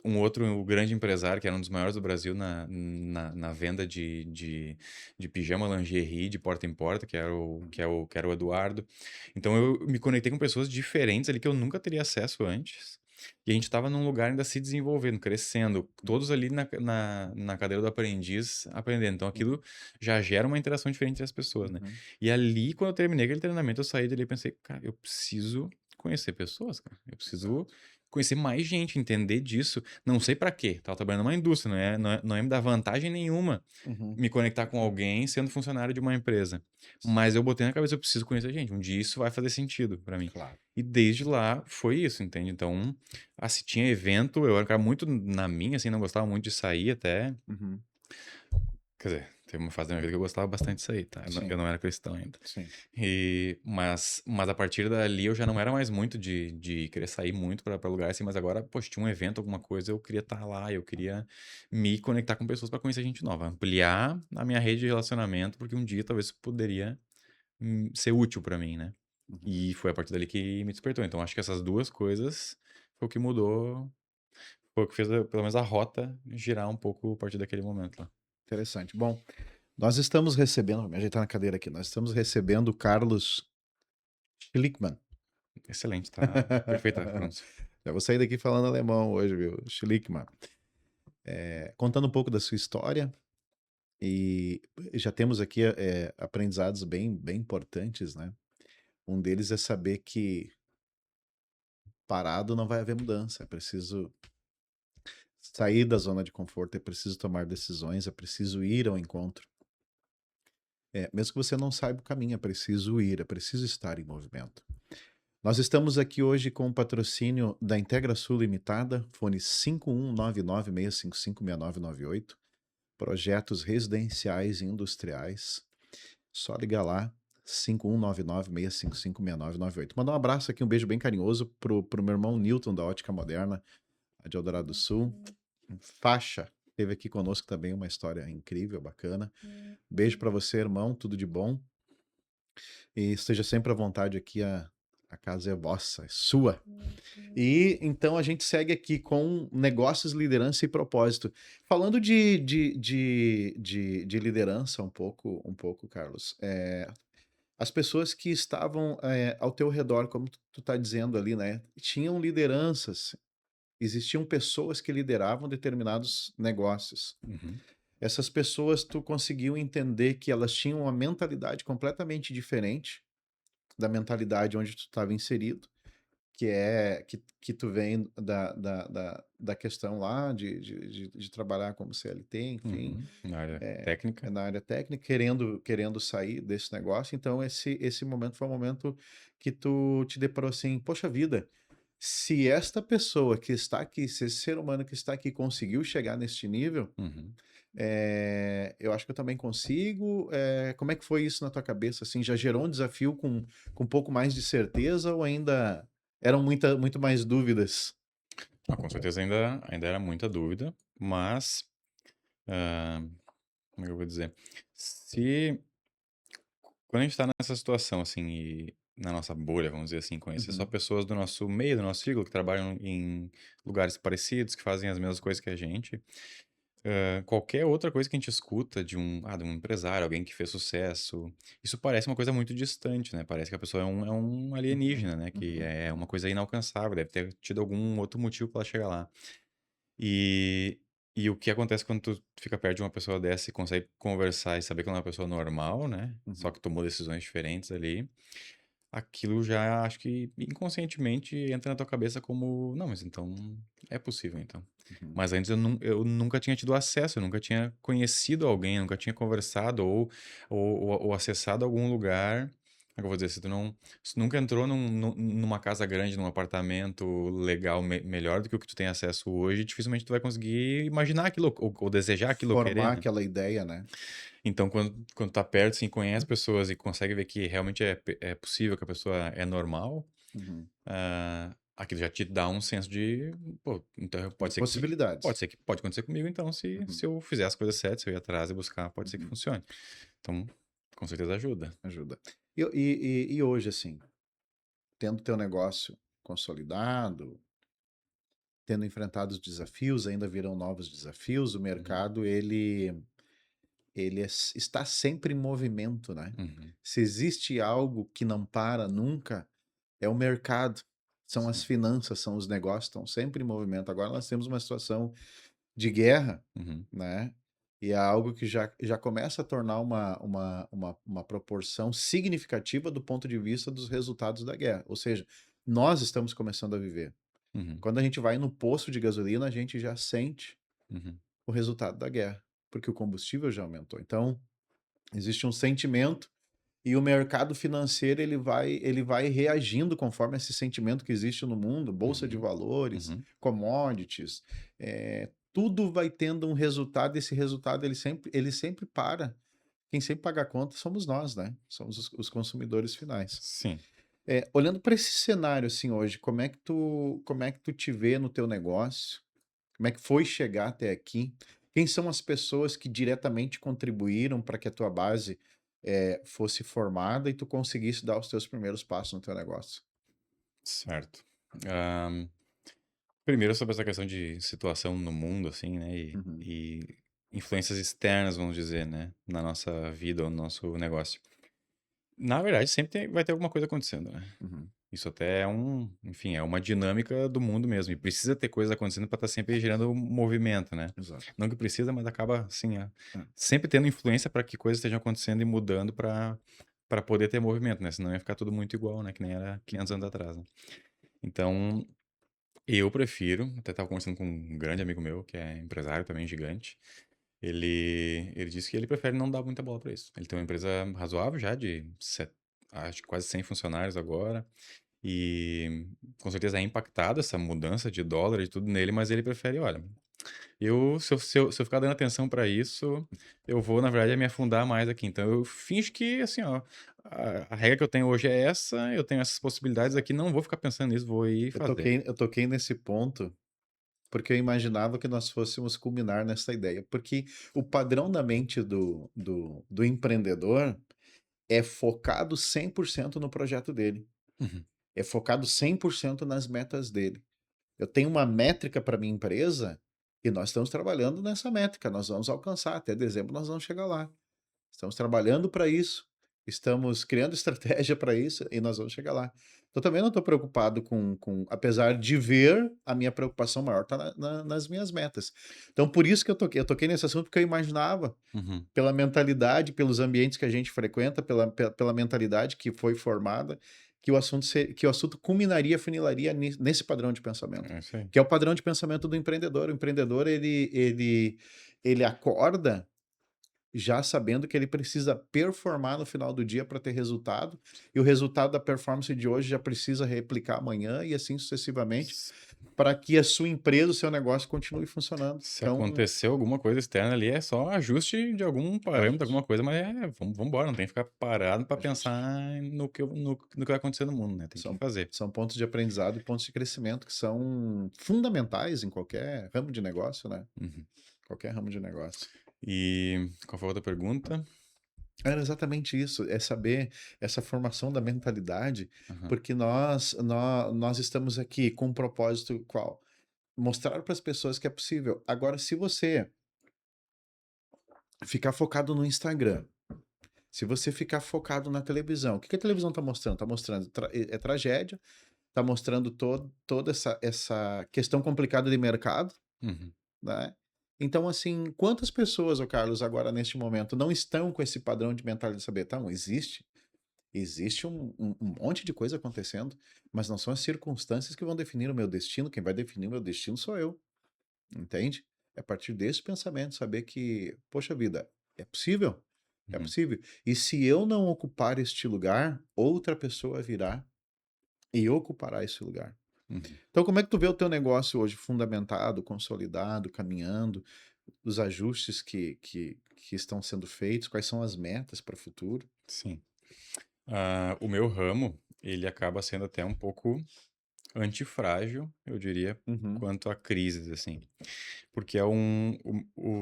[SPEAKER 3] Um outro grande empresário, que era um dos maiores do Brasil na venda de pijama, lingerie, de porta em porta, que era o Eduardo. Então eu me conectei com pessoas diferentes ali que eu nunca teria acesso antes. E a gente estava num lugar ainda se desenvolvendo, crescendo, todos ali na cadeira do aprendiz aprendendo. Então aquilo já gera uma interação diferente entre as pessoas, né?
[SPEAKER 2] Uhum.
[SPEAKER 3] E ali, quando eu terminei aquele treinamento, eu saí dali e pensei, cara, eu preciso conhecer pessoas, cara. Eu preciso
[SPEAKER 2] Exato.
[SPEAKER 3] conhecer mais gente, entender disso. Não sei pra quê. Tava trabalhando numa indústria, não é me dar vantagem nenhuma
[SPEAKER 2] Uhum.
[SPEAKER 3] me conectar com alguém sendo funcionário de uma empresa. Mas eu botei na cabeça, eu preciso conhecer gente. Um dia isso vai fazer sentido pra mim.
[SPEAKER 2] Claro.
[SPEAKER 3] E desde lá foi isso, entende? Então, se tinha evento, eu era um cara muito na minha, assim, não gostava muito de sair até.
[SPEAKER 2] Uhum.
[SPEAKER 3] Quer dizer, teve uma fase da minha vida que eu gostava bastante de sair, tá?
[SPEAKER 2] Sim,
[SPEAKER 3] Eu não era cristão ainda.
[SPEAKER 2] sim.
[SPEAKER 3] Mas a partir dali eu já não era mais muito de querer sair muito pra lugar assim, mas agora, poxa, tinha um evento, alguma coisa, eu queria estar lá, eu queria me conectar com pessoas pra conhecer gente nova, ampliar a minha rede de relacionamento, porque um dia talvez isso poderia ser útil pra mim, né?
[SPEAKER 2] Uhum.
[SPEAKER 3] E foi a partir dali que me despertou. Então acho que essas duas coisas foi o que mudou, foi o que fez pelo menos a rota girar um pouco a partir daquele momento lá.
[SPEAKER 2] Interessante. Bom, nós estamos recebendo, vou me ajeitar na cadeira aqui, nós estamos recebendo o Carlos Schlickmann.
[SPEAKER 3] Excelente, tá? Perfeita a pronúncia.
[SPEAKER 2] Já vou sair daqui falando alemão hoje, viu? Schlickmann. Contando um pouco da sua história, e já temos aqui aprendizados bem, bem importantes, né? Um deles é saber que parado não vai haver mudança, é preciso sair da zona de conforto, é preciso tomar decisões, é preciso ir ao encontro. Mesmo que você não saiba o caminho, é preciso ir, é preciso estar em movimento. Nós estamos aqui hoje com o patrocínio da Integra Sul Limitada, fone 5199-655-6998, projetos residenciais e industriais. Só ligar lá, 5199-655-6998. Mandar um abraço aqui, um beijo bem carinhoso pro meu irmão Newton, da Ótica Moderna, de Eldorado do Sul. Faixa, teve aqui conosco também uma história incrível, bacana. Beijo para você, irmão, tudo de bom. E esteja sempre à vontade aqui, a casa é vossa, é sua. E então a gente segue aqui com negócios, liderança e propósito. Falando de liderança um pouco, Carlos, as pessoas que estavam ao teu redor, como tu tá dizendo ali, né, tinham lideranças, existiam pessoas que lideravam determinados negócios.
[SPEAKER 3] Uhum.
[SPEAKER 2] Essas pessoas, tu conseguiu entender que elas tinham uma mentalidade completamente diferente da mentalidade onde tu estava inserido, que tu vem da questão lá de trabalhar como CLT, enfim,
[SPEAKER 3] Uhum. Na área técnica.
[SPEAKER 2] na área técnica, querendo sair desse negócio. Então, esse momento foi um momento que tu te deparou assim, poxa vida, se esta pessoa que está aqui, se esse ser humano que está aqui conseguiu chegar neste nível,
[SPEAKER 3] Uhum.
[SPEAKER 2] eu acho que eu também consigo. Como é que foi isso na tua cabeça? Assim, já gerou um desafio com um pouco mais de certeza ou ainda eram muito mais dúvidas?
[SPEAKER 3] Com certeza ainda era muita dúvida, mas, ah, como é que eu vou dizer? Se Quando a gente tá nessa situação, assim, e na nossa bolha, vamos dizer assim, conhecer só
[SPEAKER 2] Uhum,
[SPEAKER 3] pessoas do nosso meio, do nosso círculo, que trabalham em lugares parecidos, que fazem as mesmas coisas que a gente, qualquer outra coisa que a gente escuta de um empresário, alguém que fez sucesso, isso parece uma coisa muito distante, né? Parece que a pessoa é um
[SPEAKER 2] Uhum,
[SPEAKER 3] alienígena, né? Que
[SPEAKER 2] uhum.
[SPEAKER 3] é uma coisa inalcançável, deve ter tido algum outro motivo para ela chegar lá. E, e o que acontece quando tu fica perto de uma pessoa dessa e consegue conversar e saber que ela é uma pessoa normal, né? Só
[SPEAKER 2] Uhum.
[SPEAKER 3] que tomou decisões diferentes ali, aquilo já acho que inconscientemente entra na tua cabeça como, não, mas então é possível então.
[SPEAKER 2] Uhum.
[SPEAKER 3] Mas antes eu nunca tinha tido acesso, eu nunca tinha conhecido alguém, nunca tinha conversado ou acessado algum lugar. Como é que eu vou dizer? Se tu nunca entrou numa casa grande, num apartamento legal, melhor do que o que tu tem acesso hoje, dificilmente tu vai conseguir imaginar aquilo, ou desejar aquilo, ou querer,
[SPEAKER 2] Formar
[SPEAKER 3] né?
[SPEAKER 2] aquela ideia, né?
[SPEAKER 3] Então, quando tá perto, assim, conhece pessoas e consegue ver que realmente é possível, que a pessoa é normal,
[SPEAKER 2] Uhum.
[SPEAKER 3] aquilo já te dá um senso de, pô, então
[SPEAKER 2] De possibilidades.
[SPEAKER 3] pode acontecer comigo, então,
[SPEAKER 2] Uhum.
[SPEAKER 3] se eu fizer as coisas certas, se eu ir atrás e buscar, pode ser que
[SPEAKER 2] Uhum.
[SPEAKER 3] funcione. Então, com certeza ajuda.
[SPEAKER 2] Ajuda. E hoje, assim, tendo teu negócio consolidado, tendo enfrentado os desafios, ainda virão novos desafios, o
[SPEAKER 3] Uhum,
[SPEAKER 2] mercado, está sempre em movimento, né?
[SPEAKER 3] uhum,
[SPEAKER 2] Se existe algo que não para nunca, é o mercado. São as
[SPEAKER 3] sim,
[SPEAKER 2] finanças, são os negócios, estão sempre em movimento. Agora nós temos uma situação de guerra,
[SPEAKER 3] uhum,
[SPEAKER 2] né? E é algo que já começa a tornar uma proporção significativa do ponto de vista dos resultados da guerra. Ou seja, nós estamos começando a viver.
[SPEAKER 3] uhum,
[SPEAKER 2] Quando a gente vai no posto de gasolina, a gente já sente
[SPEAKER 3] uhum,
[SPEAKER 2] o resultado da guerra, porque o combustível já aumentou. Então, existe um sentimento e o mercado financeiro ele vai reagindo conforme esse sentimento que existe no mundo, bolsa de
[SPEAKER 3] uhum,
[SPEAKER 2] valores,
[SPEAKER 3] uhum,
[SPEAKER 2] commodities, tudo vai tendo um resultado. Esse resultado ele sempre para. Quem sempre paga a conta somos nós, né? Somos os consumidores finais.
[SPEAKER 3] sim.
[SPEAKER 2] Olhando para esse cenário assim hoje, como é que tu te vê no teu negócio? Como é que foi chegar até aqui? Quem são as pessoas que diretamente contribuíram para que a tua base fosse formada e tu conseguisse dar os teus primeiros passos no teu negócio?
[SPEAKER 3] Certo. Ahn, Primeiro sobre essa questão de situação no mundo, assim, né,
[SPEAKER 2] Uhum,
[SPEAKER 3] e influências externas, vamos dizer, né, na nossa vida ou no nosso negócio. Na verdade, sempre vai ter alguma coisa acontecendo, né?
[SPEAKER 2] uhum,
[SPEAKER 3] Isso até enfim, é uma dinâmica do mundo mesmo. E precisa ter coisa acontecendo para estar sempre gerando movimento, né?
[SPEAKER 2] exato.
[SPEAKER 3] Não que precisa, mas acaba, assim,
[SPEAKER 2] É,
[SPEAKER 3] sempre tendo influência para que coisas estejam acontecendo e mudando para poder ter movimento, né? Senão ia ficar tudo muito igual, né? Que nem era 500 anos
[SPEAKER 2] uhum,
[SPEAKER 3] atrás, né? Então, eu prefiro, até estava conversando com um grande amigo meu, que é empresário também, gigante. Ele disse que ele prefere não dar muita bola para isso. Ele tem uma empresa razoável já, acho que quase 100 funcionários agora. E com certeza é impactada essa mudança de dólar e tudo nele, mas ele prefere, olha, se eu ficar dando atenção para isso, eu vou, na verdade, me afundar mais aqui. Então eu finjo que, assim, ó, a regra que eu tenho hoje é essa, eu tenho essas possibilidades aqui, não vou ficar pensando nisso, vou ir
[SPEAKER 2] Eu
[SPEAKER 3] fazer.
[SPEAKER 2] toquei, eu toquei nesse ponto porque eu imaginava que nós fôssemos culminar nessa ideia. Porque o padrão da mente do empreendedor é focado 100% no projeto dele.
[SPEAKER 3] Uhum,
[SPEAKER 2] É focado 100% nas metas dele. Eu tenho uma métrica para minha empresa e nós estamos trabalhando nessa métrica. Nós vamos alcançar. Até dezembro nós vamos chegar lá. Estamos trabalhando para isso. Estamos criando estratégia para isso e nós vamos chegar lá. Então também não estou preocupado apesar de ver a minha preocupação maior está nas minhas metas. Então por isso que eu toquei nesse assunto porque eu imaginava
[SPEAKER 3] uhum,
[SPEAKER 2] pela mentalidade, pelos ambientes que a gente frequenta, pela mentalidade que foi formada, que o assunto culminaria, funilaria nesse padrão de pensamento,
[SPEAKER 3] é isso aí.
[SPEAKER 2] que é o padrão de pensamento do empreendedor. O empreendedor, ele acorda já sabendo que ele precisa performar no final do dia para ter resultado, e o resultado da performance de hoje já precisa replicar amanhã e assim sucessivamente, para que a sua empresa, o seu negócio continue funcionando.
[SPEAKER 3] Se
[SPEAKER 2] Então,
[SPEAKER 3] aconteceu alguma coisa externa ali, é só ajuste de algum parâmetro,
[SPEAKER 2] ajuste,
[SPEAKER 3] alguma coisa, mas vamos embora, não tem que ficar parado para
[SPEAKER 2] ajuste.
[SPEAKER 3] pensar no que vai acontecer no mundo, né? Tem que
[SPEAKER 2] São,
[SPEAKER 3] fazer.
[SPEAKER 2] são pontos de aprendizado e pontos de crescimento que são fundamentais em qualquer ramo de negócio, né?
[SPEAKER 3] Uhum.
[SPEAKER 2] Qualquer ramo de negócio.
[SPEAKER 3] E qual foi a outra pergunta?
[SPEAKER 2] Era exatamente isso, é saber essa formação da mentalidade,
[SPEAKER 3] Aham.
[SPEAKER 2] porque nós estamos aqui com um propósito qual? Mostrar para as pessoas que é possível. Agora, se você ficar focado no Instagram, se você ficar focado na televisão, o que que a televisão está mostrando? Está mostrando tragédia, está mostrando toda essa questão complicada de mercado,
[SPEAKER 3] Uhum.
[SPEAKER 2] né? Então, assim, quantas pessoas, ô Carlos, agora neste momento não estão com esse padrão de mentalidade de saber, tá, existe um monte de coisa acontecendo, mas não são as circunstâncias que vão definir o meu destino, quem vai definir o meu destino sou eu, entende? É a partir desse pensamento, saber que, poxa vida, é possível, é
[SPEAKER 3] Uhum.
[SPEAKER 2] possível. E se eu não ocupar este lugar, outra pessoa virá e ocupará esse lugar.
[SPEAKER 3] Uhum.
[SPEAKER 2] Então, como é que tu vê o teu negócio hoje fundamentado, consolidado, caminhando, os ajustes que estão sendo feitos, quais são as metas para o futuro?
[SPEAKER 3] Sim. O meu ramo, ele acaba sendo até um pouco antifrágil, eu diria,
[SPEAKER 2] Uhum,
[SPEAKER 3] quanto a crises, assim. Porque o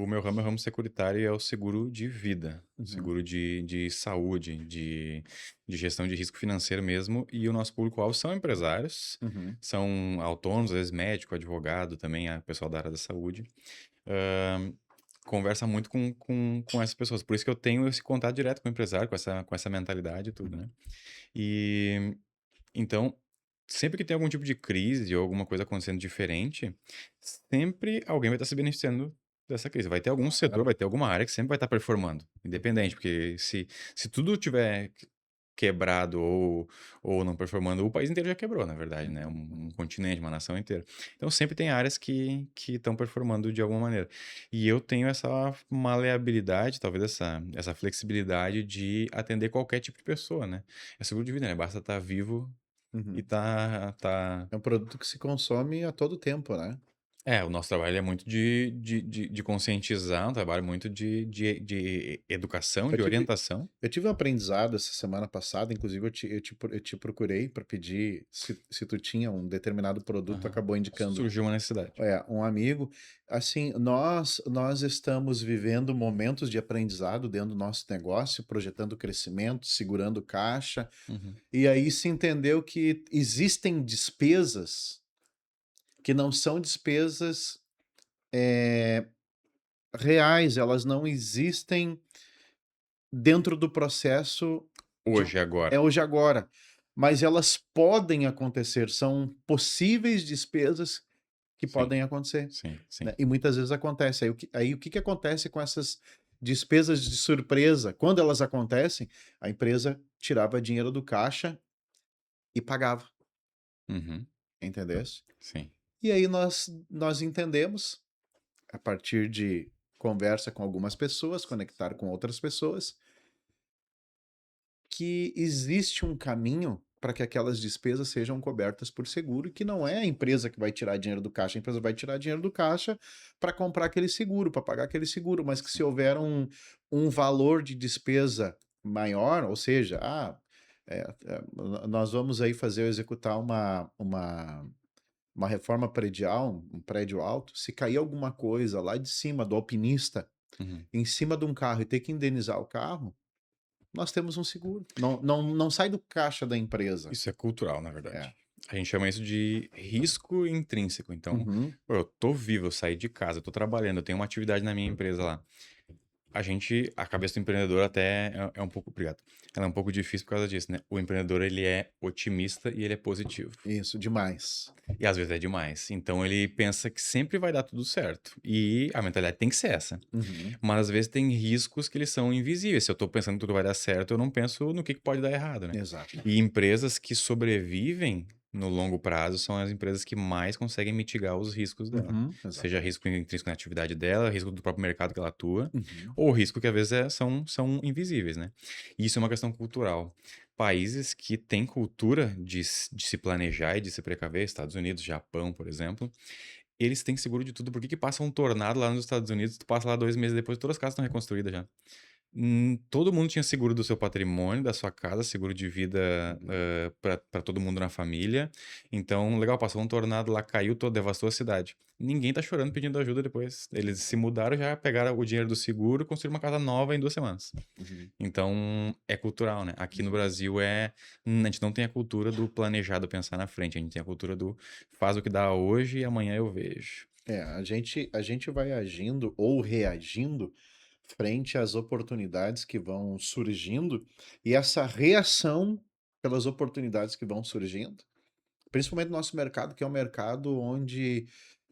[SPEAKER 3] meu ramo é o ramo securitário e é o seguro de vida,
[SPEAKER 2] uhum,
[SPEAKER 3] seguro de saúde, de gestão de risco financeiro mesmo. E o nosso público-alvo são empresários,
[SPEAKER 2] uhum,
[SPEAKER 3] são autônomos, às vezes médico, advogado também, a pessoal da área da saúde. Ahn, Conversa muito com essas pessoas. Por isso que eu tenho esse contato direto com o empresário, com essa mentalidade e tudo, né? E então, sempre que tem algum tipo de crise ou alguma coisa acontecendo diferente, sempre alguém vai estar se beneficiando dessa crise. Vai ter algum setor,
[SPEAKER 2] claro.
[SPEAKER 3] vai ter alguma área que sempre vai estar performando, independente, porque se tudo tiver quebrado ou não performando, o país inteiro já quebrou, na verdade, né? Um continente, uma nação inteira. Então, sempre tem áreas que estão performando de alguma maneira. E eu tenho essa maleabilidade, talvez essa flexibilidade de atender qualquer tipo de pessoa, né? É seguro de vida, né? Basta estar vivo e
[SPEAKER 2] Uhum.
[SPEAKER 3] tá.
[SPEAKER 2] É um produto que se consome a todo tempo, né?
[SPEAKER 3] O nosso trabalho é muito de conscientizar, um trabalho muito de educação,
[SPEAKER 2] Eu
[SPEAKER 3] de
[SPEAKER 2] tive,
[SPEAKER 3] orientação.
[SPEAKER 2] eu tive um aprendizado essa semana passada, inclusive eu te procurei para pedir se tu tinha um determinado produto, tu
[SPEAKER 3] Aham.
[SPEAKER 2] acabou indicando
[SPEAKER 3] Surgiu uma necessidade.
[SPEAKER 2] um amigo. Assim, nós estamos vivendo momentos de aprendizado dentro do nosso negócio, projetando crescimento, segurando caixa,
[SPEAKER 3] Uhum.
[SPEAKER 2] e aí se entendeu que existem despesas que não são despesas reais, elas não existem dentro do processo de
[SPEAKER 3] Hoje, agora.
[SPEAKER 2] hoje e agora, mas elas podem acontecer, são possíveis despesas que
[SPEAKER 3] Sim,
[SPEAKER 2] podem acontecer,
[SPEAKER 3] sim,
[SPEAKER 2] né,
[SPEAKER 3] sim.
[SPEAKER 2] e muitas vezes acontece. Aí o que acontece com essas despesas de surpresa? Quando elas acontecem, a empresa tirava dinheiro do caixa e pagava,
[SPEAKER 3] Uhum.
[SPEAKER 2] entendesse?
[SPEAKER 3] Sim.
[SPEAKER 2] E aí nós entendemos, a partir de conversa com algumas pessoas, conectar com outras pessoas, que existe um caminho para que aquelas despesas sejam cobertas por seguro e que não é a empresa que vai tirar dinheiro do caixa, a empresa vai tirar dinheiro do caixa para comprar aquele seguro, para pagar aquele seguro, mas que se
[SPEAKER 3] Sim.
[SPEAKER 2] houver um valor de despesa maior, ou seja, nós vamos aí executar uma reforma predial, um prédio alto, se cair alguma coisa lá de cima do alpinista,
[SPEAKER 3] Uhum.
[SPEAKER 2] em cima de um carro e ter que indenizar o carro, nós temos um seguro. Não sai do caixa da empresa.
[SPEAKER 3] Isso é cultural, na
[SPEAKER 2] É.
[SPEAKER 3] verdade. A gente chama isso de risco intrínseco. Então,
[SPEAKER 2] Uhum.
[SPEAKER 3] pô, eu tô vivo, eu saí de casa, eu tô trabalhando, eu tenho uma atividade na minha empresa lá. A cabeça do empreendedor até é um pouco, obrigado. Ela é um pouco difícil por causa disso, né? O empreendedor, ele é otimista e ele é positivo.
[SPEAKER 2] Isso, demais.
[SPEAKER 3] E às vezes é demais. Então ele pensa que sempre vai dar tudo certo. E a mentalidade tem que ser essa.
[SPEAKER 2] Uhum.
[SPEAKER 3] Mas às vezes tem riscos que eles são invisíveis. Se eu tô pensando que tudo vai dar certo, eu não penso no que pode dar errado, né?
[SPEAKER 2] Exato.
[SPEAKER 3] E empresas que sobrevivem no longo prazo são as empresas que mais conseguem mitigar os riscos dela.
[SPEAKER 2] Uhum.
[SPEAKER 3] Seja
[SPEAKER 2] Exatamente.
[SPEAKER 3] risco intrínseco na atividade dela, risco do próprio mercado que ela atua,
[SPEAKER 2] Uhum.
[SPEAKER 3] ou risco que às vezes são invisíveis, né? E isso é uma questão cultural. Países que têm cultura de se planejar e de se precaver, Estados Unidos, Japão, por exemplo, eles têm seguro de tudo. Por que que passa um tornado lá nos Estados Unidos, tu passa lá 2 meses depois, todas as casas estão reconstruídas já? Todo mundo tinha seguro do seu patrimônio, da sua casa, seguro de vida para todo mundo na família. Então, legal, passou um tornado lá, caiu, todo, devastou a cidade. Ninguém tá chorando pedindo ajuda depois. Eles se mudaram, já pegaram o dinheiro do seguro e construíram uma casa nova em 2 semanas.
[SPEAKER 2] Uhum.
[SPEAKER 3] Então, é cultural, né? Aqui no Brasil a gente não tem a cultura do planejado pensar na frente, a gente tem a cultura do faz o que dá hoje e amanhã eu vejo.
[SPEAKER 2] A gente vai agindo ou reagindo frente às oportunidades que vão surgindo e essa reação pelas oportunidades que vão surgindo, principalmente no nosso mercado, que é um mercado onde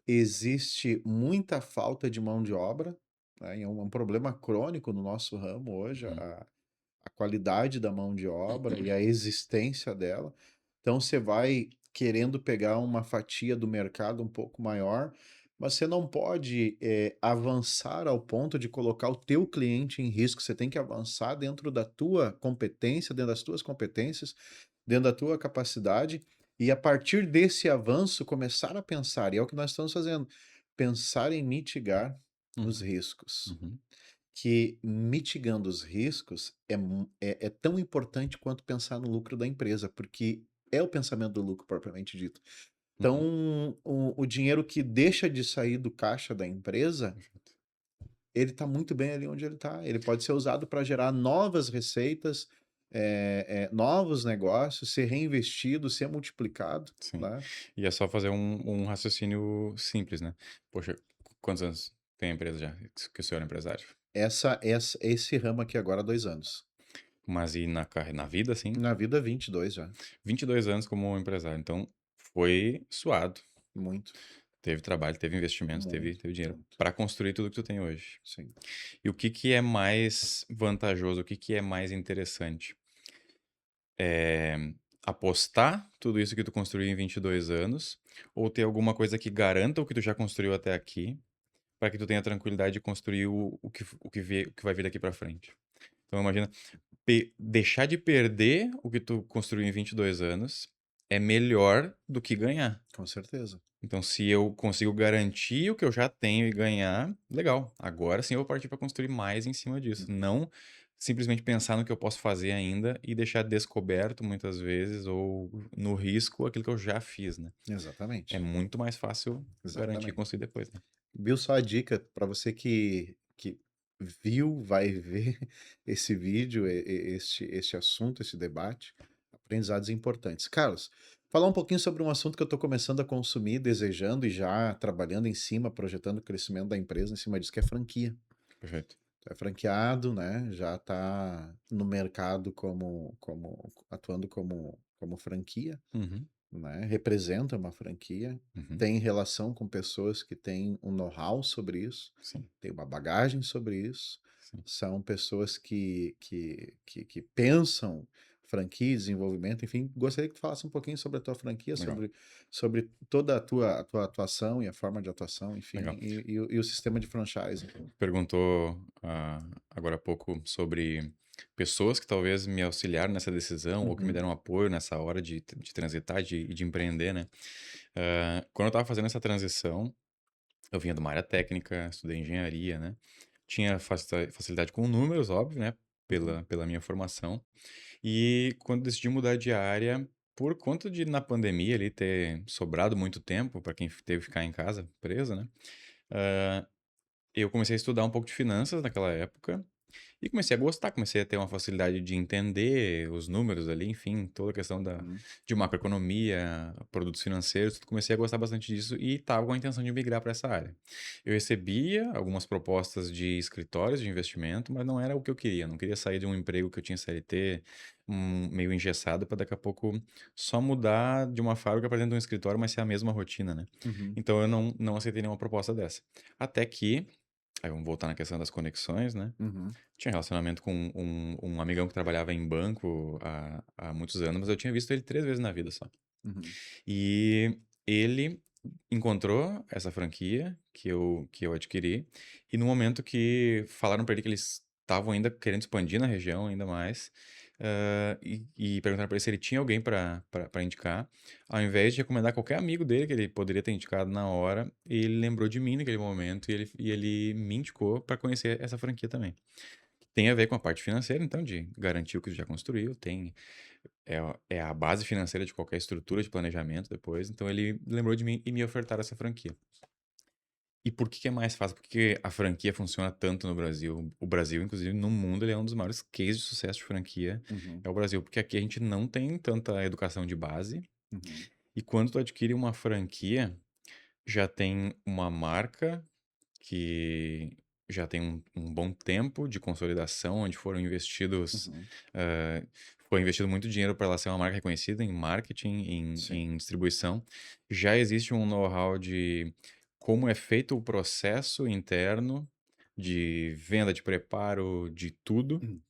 [SPEAKER 2] existe muita falta de mão de obra, né? E é um problema crônico no nosso ramo hoje,
[SPEAKER 3] Uhum.
[SPEAKER 2] a qualidade da mão de obra e a existência dela. Então você vai querendo pegar uma fatia do mercado um pouco maior, mas você não pode avançar ao ponto de colocar o teu cliente em risco. Você tem que avançar dentro da tua competência, dentro das tuas competências, dentro da tua capacidade, e a partir desse avanço começar a pensar, e é o que nós estamos fazendo, pensar em mitigar os
[SPEAKER 3] Uhum.
[SPEAKER 2] riscos.
[SPEAKER 3] Uhum.
[SPEAKER 2] Que mitigando os riscos é tão importante quanto pensar no lucro da empresa, porque é o pensamento do lucro propriamente dito.
[SPEAKER 3] Uhum.
[SPEAKER 2] Então, o dinheiro que deixa de sair do caixa da empresa,
[SPEAKER 3] Perfeito.
[SPEAKER 2] ele está muito bem ali onde ele está. Ele pode ser usado para gerar novas receitas, novos negócios, ser reinvestido, ser multiplicado,
[SPEAKER 3] Sim.
[SPEAKER 2] né?
[SPEAKER 3] E é só fazer um raciocínio simples, né? Poxa, quantos anos tem a empresa já que o senhor é empresário?
[SPEAKER 2] Esse ramo aqui agora há 2 anos.
[SPEAKER 3] Mas e na vida, assim?
[SPEAKER 2] Na vida, 22 já.
[SPEAKER 3] 22 anos como empresário. Então, foi suado.
[SPEAKER 2] Muito,
[SPEAKER 3] Teve trabalho, teve investimento, teve,
[SPEAKER 2] muito,
[SPEAKER 3] teve dinheiro
[SPEAKER 2] muito.
[SPEAKER 3] para construir tudo que tu tem hoje.
[SPEAKER 2] Sim.
[SPEAKER 3] E o que que é mais vantajoso, o que que é mais interessante? É apostar tudo isso que tu construiu em 22 anos ou ter alguma coisa que garanta o que tu já construiu até aqui, para que tu tenha tranquilidade de construir o que vai vir daqui para frente. Então imagina, deixar de perder o que tu construiu em 22 anos é melhor do que ganhar.
[SPEAKER 2] Com certeza.
[SPEAKER 3] Então, se eu consigo garantir o que eu já tenho e ganhar, legal. Agora sim eu vou partir para construir mais em cima disso.
[SPEAKER 2] Uhum.
[SPEAKER 3] Não simplesmente pensar no que eu posso fazer ainda e deixar descoberto muitas vezes ou no risco aquilo que eu já fiz, né? É
[SPEAKER 2] Exatamente,
[SPEAKER 3] muito mais fácil garantir e
[SPEAKER 2] exatamente.
[SPEAKER 3] construir depois, né?
[SPEAKER 2] Viu só a dica para você que viu, vai ver esse vídeo, este assunto, esse debate, aprendizados importantes. Carlos, falar um pouquinho sobre um assunto que eu estou começando a consumir, desejando e já trabalhando em cima, projetando o crescimento da empresa em cima disso, que é franquia.
[SPEAKER 3] Perfeito.
[SPEAKER 2] É franqueado, né? Já está no mercado atuando como franquia,
[SPEAKER 3] Uhum,
[SPEAKER 2] né? Representa uma franquia,
[SPEAKER 3] uhum,
[SPEAKER 2] tem relação com pessoas que têm um know-how sobre isso,
[SPEAKER 3] sim,
[SPEAKER 2] tem uma bagagem sobre isso,
[SPEAKER 3] sim.
[SPEAKER 2] são pessoas que pensam franquia, desenvolvimento, enfim. Gostaria que tu falasse um pouquinho sobre a tua franquia,
[SPEAKER 3] Legal,
[SPEAKER 2] sobre toda a tua atuação e a forma de atuação, enfim,
[SPEAKER 3] legal.
[SPEAKER 2] e o sistema de franchise.
[SPEAKER 3] Perguntou agora há pouco sobre pessoas que talvez me auxiliaram nessa decisão ou que me
[SPEAKER 2] Uhum,
[SPEAKER 3] deram apoio nessa hora de transitar e de empreender, né? Quando eu estava fazendo essa transição, eu vinha de uma área técnica, estudei engenharia, né? Tinha facilidade com números, óbvio, né?
[SPEAKER 2] uhum,
[SPEAKER 3] Pela minha formação. E quando decidi mudar de área, por conta de na pandemia ali ter sobrado muito tempo para quem teve que ficar em casa preso, né? ah, eu comecei a estudar um pouco de finanças naquela época e comecei a gostar, comecei a ter uma facilidade de entender os números ali, enfim, toda a questão
[SPEAKER 2] uhum,
[SPEAKER 3] de macroeconomia, produtos financeiros, tudo. Comecei a gostar bastante disso e estava com a intenção de migrar para essa área. Eu recebia algumas propostas de escritórios de investimento, mas não era o que eu queria. Não queria sair de um emprego que eu tinha CLT, meio engessado, para daqui a pouco só mudar de uma fábrica para dentro de um escritório, mas ser a mesma rotina, né?
[SPEAKER 2] uhum,
[SPEAKER 3] Então eu não aceitei nenhuma proposta dessa. Até que, aí vamos voltar na questão das conexões, né?
[SPEAKER 2] uhum,
[SPEAKER 3] Tinha relacionamento com um amigão que trabalhava em banco há muitos anos, mas eu tinha visto ele 3 vezes na vida só.
[SPEAKER 2] uhum,
[SPEAKER 3] E ele encontrou essa franquia que eu adquiri, e no momento que falaram para ele que eles estavam ainda querendo expandir na região ainda mais, e perguntaram para ele se ele tinha alguém para indicar, ao invés de recomendar qualquer amigo dele que ele poderia ter indicado na hora, ele lembrou de mim naquele momento e ele me indicou para conhecer essa franquia também. Tem a ver com a parte financeira, então, de garantir o que já construiu, é a base financeira de qualquer estrutura de planejamento depois. Então, ele lembrou de mim e me ofertaram essa franquia. E por que que é mais fácil? Por que que a franquia funciona tanto no Brasil? O Brasil, inclusive, no mundo, ele é um dos maiores cases de sucesso de franquia,
[SPEAKER 2] uhum,
[SPEAKER 3] é o Brasil, porque aqui a gente não tem tanta educação de base.
[SPEAKER 2] uhum,
[SPEAKER 3] E quando tu adquire uma franquia, já tem uma marca que já tem um bom tempo de consolidação, onde foram investidos,
[SPEAKER 2] Uhum.
[SPEAKER 3] eh, foi investido muito dinheiro para ela ser uma marca reconhecida em marketing,
[SPEAKER 2] Sim.
[SPEAKER 3] em distribuição. Já existe um know-how de como é feito o processo interno de venda, de preparo, de tudo.
[SPEAKER 2] Uhum.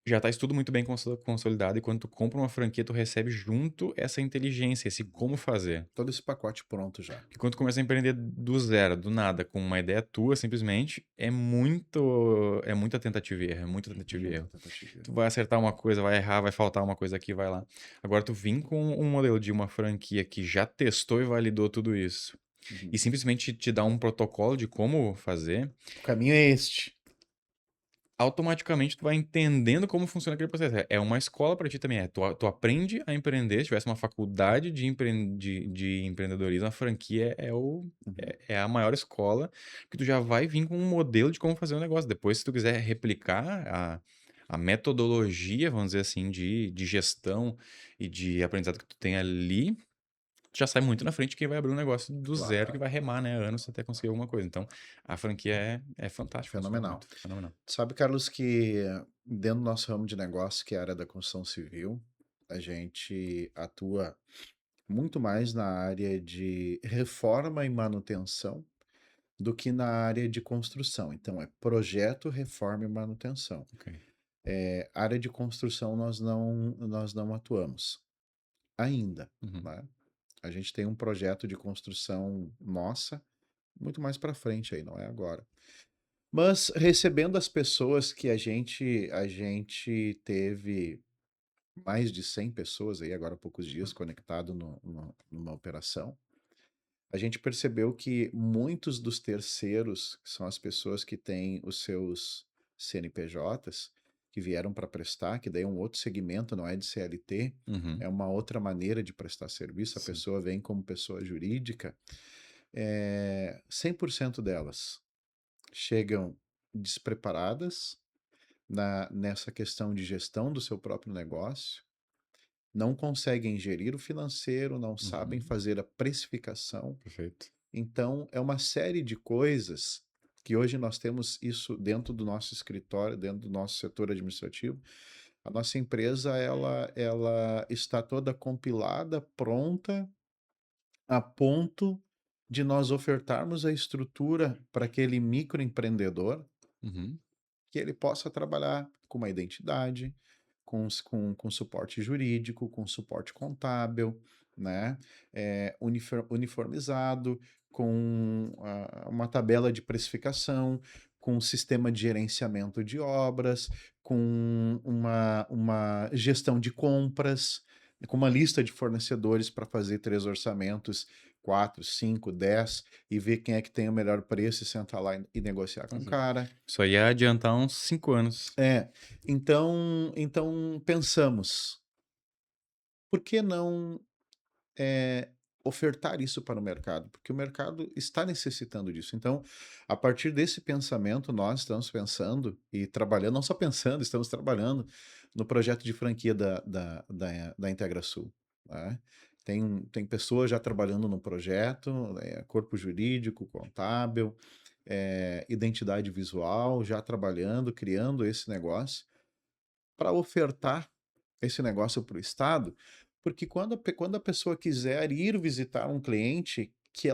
[SPEAKER 3] Já tá isso tudo muito bem consolidado e quando tu compra uma franquia, tu recebe junto essa inteligência, esse como fazer.
[SPEAKER 2] Todo esse pacote pronto já.
[SPEAKER 3] Porque quando tu começa a empreender do zero, do nada, com uma ideia tua, simplesmente, é muita tentativa e erro, é muita tentativa e
[SPEAKER 2] Muita
[SPEAKER 3] erro.
[SPEAKER 2] tentativa.
[SPEAKER 3] Tu vai acertar uma coisa, vai errar, vai faltar uma coisa aqui, vai lá. Agora, tu vem com um modelo de uma franquia que já testou e validou tudo isso,
[SPEAKER 2] Uhum.
[SPEAKER 3] e simplesmente te dá um protocolo de como fazer,
[SPEAKER 2] O caminho é este.
[SPEAKER 3] automaticamente tu vai entendendo como funciona aquele processo. É uma escola para ti também. Tu aprende a empreender. Se tivesse uma faculdade de empreendedorismo, a franquia
[SPEAKER 2] Uhum.
[SPEAKER 3] é a maior escola, que tu já vai vir com um modelo de como fazer o negócio. Depois, se tu quiser replicar a metodologia, vamos dizer assim, de gestão e de aprendizado que tu tem ali, tu já sai muito na frente de quem vai abrir um negócio do zero, que
[SPEAKER 2] Claro.
[SPEAKER 3] vai remar, né, anos até conseguir alguma coisa. Então, a franquia é fantástica nesse
[SPEAKER 2] Fenomenal.
[SPEAKER 3] momento. Fenomenal.
[SPEAKER 2] Sabe, Carlos, que dentro do nosso ramo de negócio, que é a área da construção civil, a gente atua muito mais na área de reforma e manutenção do que na área de construção. Então, é projeto, reforma e manutenção.
[SPEAKER 3] Ok.
[SPEAKER 2] Área de construção nós não atuamos ainda,
[SPEAKER 3] Uhum.
[SPEAKER 2] né? A gente tem um projeto de construção nossa, muito mais para frente aí, não é agora. Mas recebendo as pessoas que a gente teve mais de 100 pessoas aí agora há poucos dias conectado numa operação, a gente percebeu que muitos dos terceiros, que são as pessoas que têm os seus CNPJs, que vieram para prestar, que daí é um outro segmento, não é de CLT,
[SPEAKER 3] Uhum.
[SPEAKER 2] é uma outra maneira de prestar serviço, a
[SPEAKER 3] Sim.
[SPEAKER 2] pessoa vem como pessoa jurídica, 100% delas chegam despreparadas nessa questão de gestão do seu próprio negócio, não conseguem gerir o financeiro, não sabem
[SPEAKER 3] Uhum.
[SPEAKER 2] fazer a precificação.
[SPEAKER 3] Perfeito.
[SPEAKER 2] Então, é uma série de coisas que hoje nós temos isso dentro do nosso escritório, dentro do nosso setor administrativo. A nossa empresa, ela está toda compilada, pronta, a ponto de nós ofertarmos a estrutura para aquele microempreendedor
[SPEAKER 3] Uhum.
[SPEAKER 2] que ele possa trabalhar com uma identidade, com suporte jurídico, com suporte contábil, né? Uniformizado, com uma tabela de precificação, com um sistema de gerenciamento de obras, com uma gestão de compras, com uma lista de fornecedores para fazer 3 orçamentos, 4, 5, 10, e ver quem é que tem o melhor preço e sentar lá e negociar com o
[SPEAKER 3] Exato.
[SPEAKER 2] cara.
[SPEAKER 3] Isso aí ia adiantar uns 5 anos.
[SPEAKER 2] Então pensamos, por que não eh, ofertar isso para o mercado? Porque o mercado está necessitando disso. Então, a partir desse pensamento, nós estamos pensando e trabalhando, não só pensando, estamos trabalhando no projeto de franquia da IntegraSul, né? Tem pessoas já trabalhando no projeto, corpo jurídico, contábil, identidade visual, já trabalhando, criando esse negócio para ofertar esse negócio para o Estado, porque quando a pessoa quiser ir visitar um cliente, que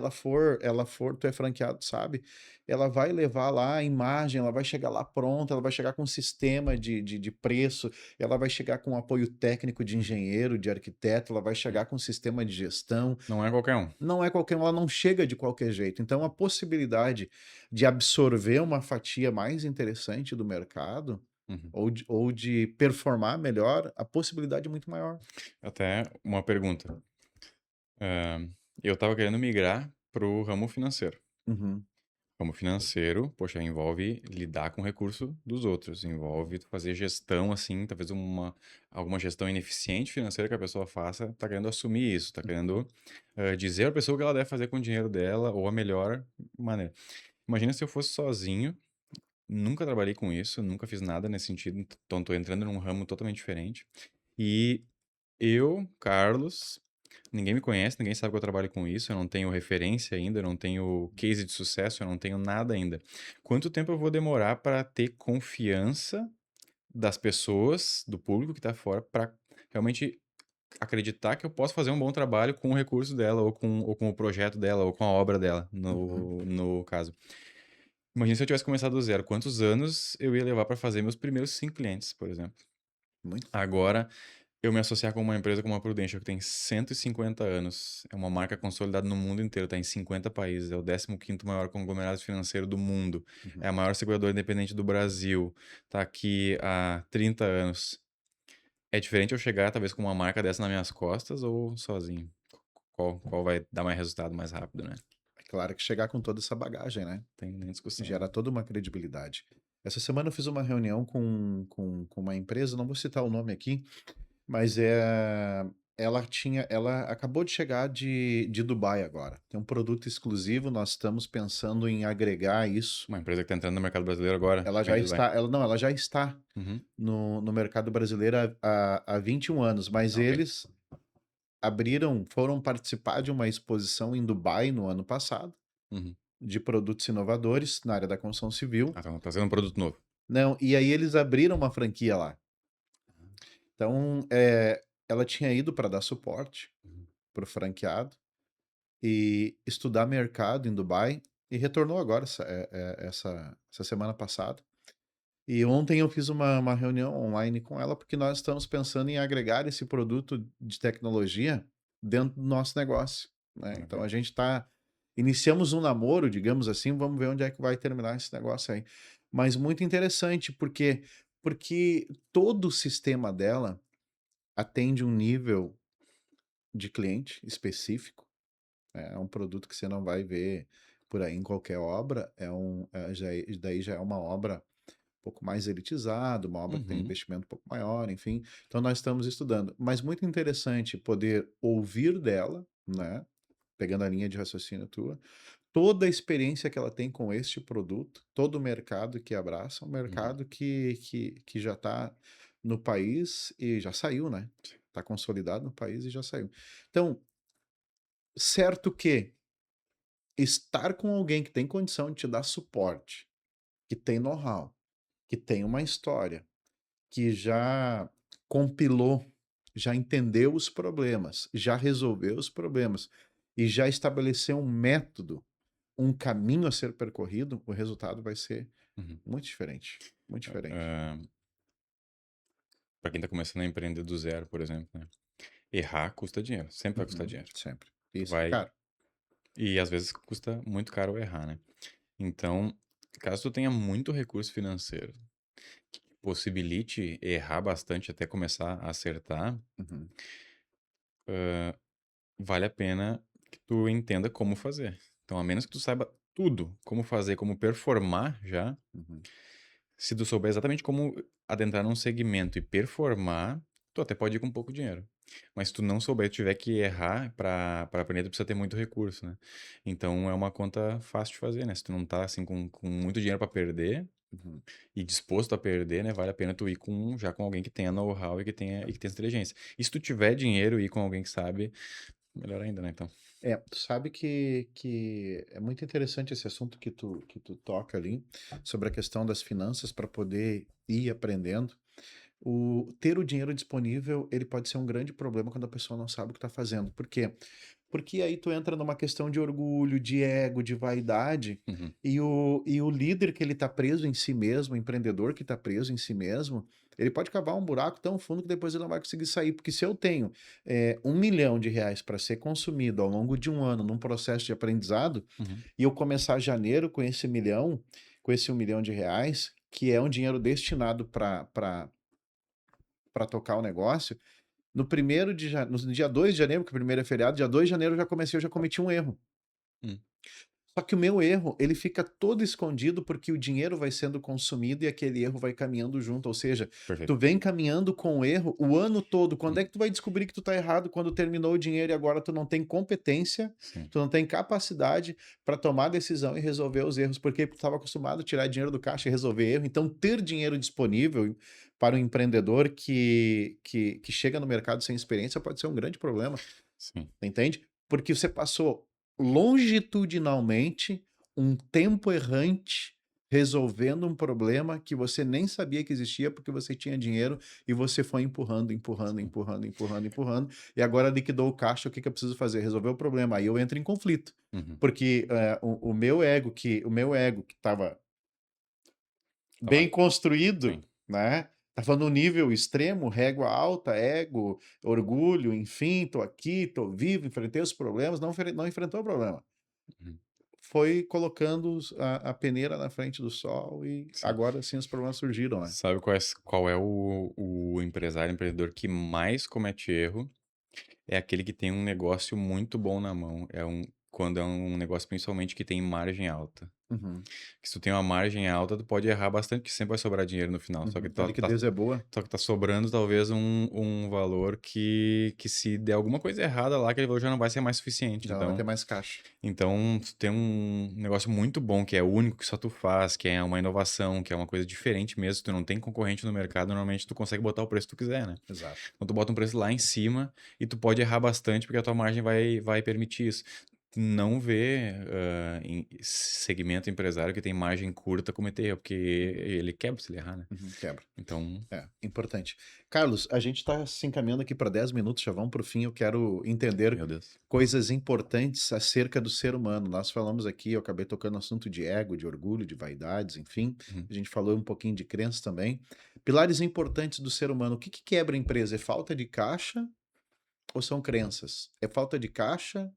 [SPEAKER 2] tu é franqueado, sabe? Ela vai levar lá a imagem, ela vai chegar lá pronta, ela vai chegar com um sistema de preço, ela vai chegar com apoio técnico de engenheiro, de arquiteto, ela vai chegar com um sistema de gestão.
[SPEAKER 3] Não é qualquer um.
[SPEAKER 2] Não é qualquer um, ela não chega de qualquer jeito. Então, a possibilidade de absorver uma fatia mais interessante do mercado
[SPEAKER 3] Uhum.
[SPEAKER 2] ou de performar melhor, a possibilidade é muito maior.
[SPEAKER 3] Até uma pergunta. Eu estava querendo migrar pro ramo financeiro.
[SPEAKER 2] Uhum,
[SPEAKER 3] Ramo financeiro, poxa, envolve lidar com o recurso dos outros, envolve tu fazer gestão, assim, talvez alguma gestão ineficiente financeira que a pessoa faça, tá querendo assumir isso, tá querendo dizer à pessoa o que ela deve fazer com o dinheiro dela ou a melhor maneira. Imagina se eu fosse sozinho, nunca trabalhei com isso, nunca fiz nada nesse sentido, então tô entrando num ramo totalmente diferente. E eu, Carlos, Ninguém me conhece, ninguém sabe que eu trabalho com isso, eu não tenho referência ainda, eu não tenho case de sucesso, eu não tenho nada ainda. Quanto tempo eu vou demorar para ter confiança das pessoas, do público que está fora, para realmente acreditar que eu posso fazer um bom trabalho com o recurso dela, ou com o projeto dela, ou com a obra dela,
[SPEAKER 2] Uhum.
[SPEAKER 3] no caso. Imagina se eu tivesse começado do zero, quantos anos eu ia levar para fazer meus primeiros 5 clientes, por exemplo.
[SPEAKER 2] Muito.
[SPEAKER 3] Agora, eu me associar com uma empresa como a Prudential, que tem 150 anos, é uma marca consolidada no mundo inteiro, está em 50 países, é o 15º maior conglomerado financeiro do mundo, é
[SPEAKER 2] Uhum.
[SPEAKER 3] a maior seguradora independente do Brasil, está aqui há 30 anos. É diferente eu chegar, talvez, com uma marca dessa nas minhas costas ou sozinho? Qual vai dar mais resultado mais rápido, né?
[SPEAKER 2] É claro que chegar com toda essa bagagem, né?
[SPEAKER 3] Tem nem discussão.
[SPEAKER 2] Gera toda uma credibilidade. Essa semana eu fiz uma reunião com uma empresa, não vou citar o nome aqui, mas ela acabou de chegar de Dubai agora. Tem um produto exclusivo, nós estamos pensando em agregar isso.
[SPEAKER 3] Uma empresa que está entrando no mercado brasileiro agora,
[SPEAKER 2] Ela
[SPEAKER 3] vem
[SPEAKER 2] já
[SPEAKER 3] de Dubai.
[SPEAKER 2] está, ela já está
[SPEAKER 3] Uhum.
[SPEAKER 2] no mercado brasileiro há 21 anos, mas
[SPEAKER 3] Ok.
[SPEAKER 2] eles foram participar de uma exposição em Dubai no ano passado,
[SPEAKER 3] Uhum.
[SPEAKER 2] de produtos inovadores na área da construção civil.
[SPEAKER 3] Ah, estão trazendo um produto novo.
[SPEAKER 2] Não, e aí eles abriram uma franquia lá. Então, ela tinha ido para dar suporte
[SPEAKER 3] Uhum.
[SPEAKER 2] para o franqueado e estudar mercado em Dubai e retornou agora essa semana passada. E ontem eu fiz uma reunião online com ela porque nós estamos pensando em agregar esse produto de tecnologia dentro do nosso negócio, né? Então a gente iniciamos um namoro, digamos assim, vamos ver onde é que vai terminar esse negócio aí. Mas muito interessante porque todo o sistema dela atende um nível de cliente específico. É um produto que você não vai ver por aí em qualquer obra. Daí já é uma obra um pouco mais elitizada, uma obra que tem um
[SPEAKER 3] Uhum.
[SPEAKER 2] investimento um pouco maior, enfim. Então nós estamos estudando. Mas muito interessante poder ouvir dela, né? Pegando a linha de raciocínio tua, toda a experiência que ela tem com este produto, todo o mercado que abraça, um
[SPEAKER 3] Uhum.
[SPEAKER 2] mercado que já está no país e já saiu, né? Está consolidado no país e já saiu. Então, certo que estar com alguém que tem condição de te dar suporte, que tem know-how, que tem uma história, que já compilou, já entendeu os problemas, já resolveu os problemas e já estabeleceu um método, um caminho a ser percorrido, o resultado vai ser
[SPEAKER 3] Uhum.
[SPEAKER 2] muito diferente. Muito diferente.
[SPEAKER 3] Para quem está começando a empreender do zero, por exemplo, né? Errar custa dinheiro, sempre vai custar
[SPEAKER 2] Uhum,
[SPEAKER 3] dinheiro.
[SPEAKER 2] sempre. Isso,
[SPEAKER 3] Vai,
[SPEAKER 2] cara.
[SPEAKER 3] e às vezes custa muito caro errar, né? Então, caso tu tenha muito recurso financeiro que possibilite errar bastante até começar a acertar,
[SPEAKER 2] Uhum,
[SPEAKER 3] vale a pena que tu entenda como fazer. Então, a menos que tu saiba tudo, como fazer, como performar já,
[SPEAKER 2] uhum,
[SPEAKER 3] se tu souber exatamente como adentrar num segmento e performar, tu até pode ir com pouco dinheiro. Mas se tu não souber e tiver que errar para aprender, tu precisa ter muito recurso, né? Então é uma conta fácil de fazer, né? Se tu não tá assim com muito dinheiro para perder
[SPEAKER 2] uhum.
[SPEAKER 3] e disposto a perder, né? Vale a pena tu ir já com alguém que tenha know-how e que tenha inteligência. E se tu tiver dinheiro e ir com alguém que sabe, melhor ainda, né? Então.
[SPEAKER 2] Tu sabe que é muito interessante esse assunto que tu toca ali, sobre a questão das finanças para poder ir aprendendo. Ter o dinheiro disponível, ele pode ser um grande problema quando a pessoa não sabe o que está fazendo. Por quê? Porque aí tu entra numa questão de orgulho, de ego, de vaidade,
[SPEAKER 3] Uhum.
[SPEAKER 2] e o líder que ele está preso em si mesmo, o empreendedor que está preso em si mesmo, ele pode cavar um buraco tão fundo que depois ele não vai conseguir sair. Porque se eu tenho R$ 1 milhão para ser consumido ao longo de um ano num processo de aprendizado,
[SPEAKER 3] Uhum.
[SPEAKER 2] e eu começar janeiro com esse milhão, com esse R$ 1 milhão, que é um dinheiro destinado para tocar o negócio, no dia 2 de janeiro, que o primeiro é feriado, dia 2 de janeiro eu já cometi um erro.
[SPEAKER 3] Hum.
[SPEAKER 2] Só que o meu erro, ele fica todo escondido porque o dinheiro vai sendo consumido e aquele erro vai caminhando junto. Ou seja,
[SPEAKER 3] Perfeito.
[SPEAKER 2] tu vem caminhando com o erro o ano todo. Quando
[SPEAKER 3] Uhum.
[SPEAKER 2] é que tu vai descobrir que tu tá errado? Quando terminou o dinheiro e agora tu não tem competência,
[SPEAKER 3] Sim.
[SPEAKER 2] tu não tem capacidade para tomar decisão e resolver os erros, porque tu estava acostumado a tirar dinheiro do caixa e resolver erro. Então, ter dinheiro disponível para o empreendedor que chega no mercado sem experiência pode ser um grande problema.
[SPEAKER 3] Sim.
[SPEAKER 2] Entende? Porque você passou longitudinalmente um tempo errante resolvendo um problema que você nem sabia que existia porque você tinha dinheiro e você foi empurrando, empurrando,
[SPEAKER 3] Sim.
[SPEAKER 2] empurrando, empurrando, empurrando, e agora liquidou o caixa, o que que eu preciso fazer? Resolver o problema. Aí eu entro em conflito,
[SPEAKER 3] Uhum.
[SPEAKER 2] porque o meu ego que estava bem
[SPEAKER 3] Tava
[SPEAKER 2] construído,
[SPEAKER 3] sim.
[SPEAKER 2] né? Tava no nível extremo, régua alta, ego, orgulho, enfim, tô aqui, tô vivo, enfrentei os problemas, não enfrentou o problema.
[SPEAKER 3] Uhum.
[SPEAKER 2] Foi colocando a peneira na frente do sol e
[SPEAKER 3] Sim.
[SPEAKER 2] agora sim os problemas surgiram, né?
[SPEAKER 3] Sabe qual é o empresário, empreendedor que mais comete erro? É aquele que tem um negócio muito bom na mão. Quando é um negócio principalmente que tem margem alta.
[SPEAKER 2] Uhum,
[SPEAKER 3] Que se tu tem uma margem alta, tu pode errar bastante, que sempre vai sobrar dinheiro no final. Só que
[SPEAKER 2] uhum. A liquidez é boa,
[SPEAKER 3] tá sobrando talvez um valor que se der alguma coisa errada lá, aquele valor já não vai ser mais suficiente.
[SPEAKER 2] já não vai ter mais caixa.
[SPEAKER 3] Então, tu tem um negócio muito bom, que é único, que só tu faz, que é uma inovação, que é uma coisa diferente mesmo. Tu não tem concorrente no mercado, normalmente tu consegue botar o preço que tu quiser, né?
[SPEAKER 2] Exato.
[SPEAKER 3] Então tu bota um preço lá em cima e tu pode errar bastante porque a tua margem vai permitir isso. Não vê em segmento empresário que tem margem curta cometer erro, porque ele quebra se ele errar, né?
[SPEAKER 2] Uhum, quebra.
[SPEAKER 3] Então,
[SPEAKER 2] É, importante. Carlos, a gente está se encaminhando aqui para 10 minutos, já vamos para o fim. Eu quero entender
[SPEAKER 3] meu Deus.
[SPEAKER 2] coisas importantes acerca do ser humano. Nós falamos aqui, eu acabei tocando no assunto de ego, de orgulho, de vaidades, enfim.
[SPEAKER 3] Uhum.
[SPEAKER 2] A gente falou um pouquinho de crença também. Pilares importantes do ser humano. O que que quebra a empresa? É falta de caixa ou são crenças? É falta de caixa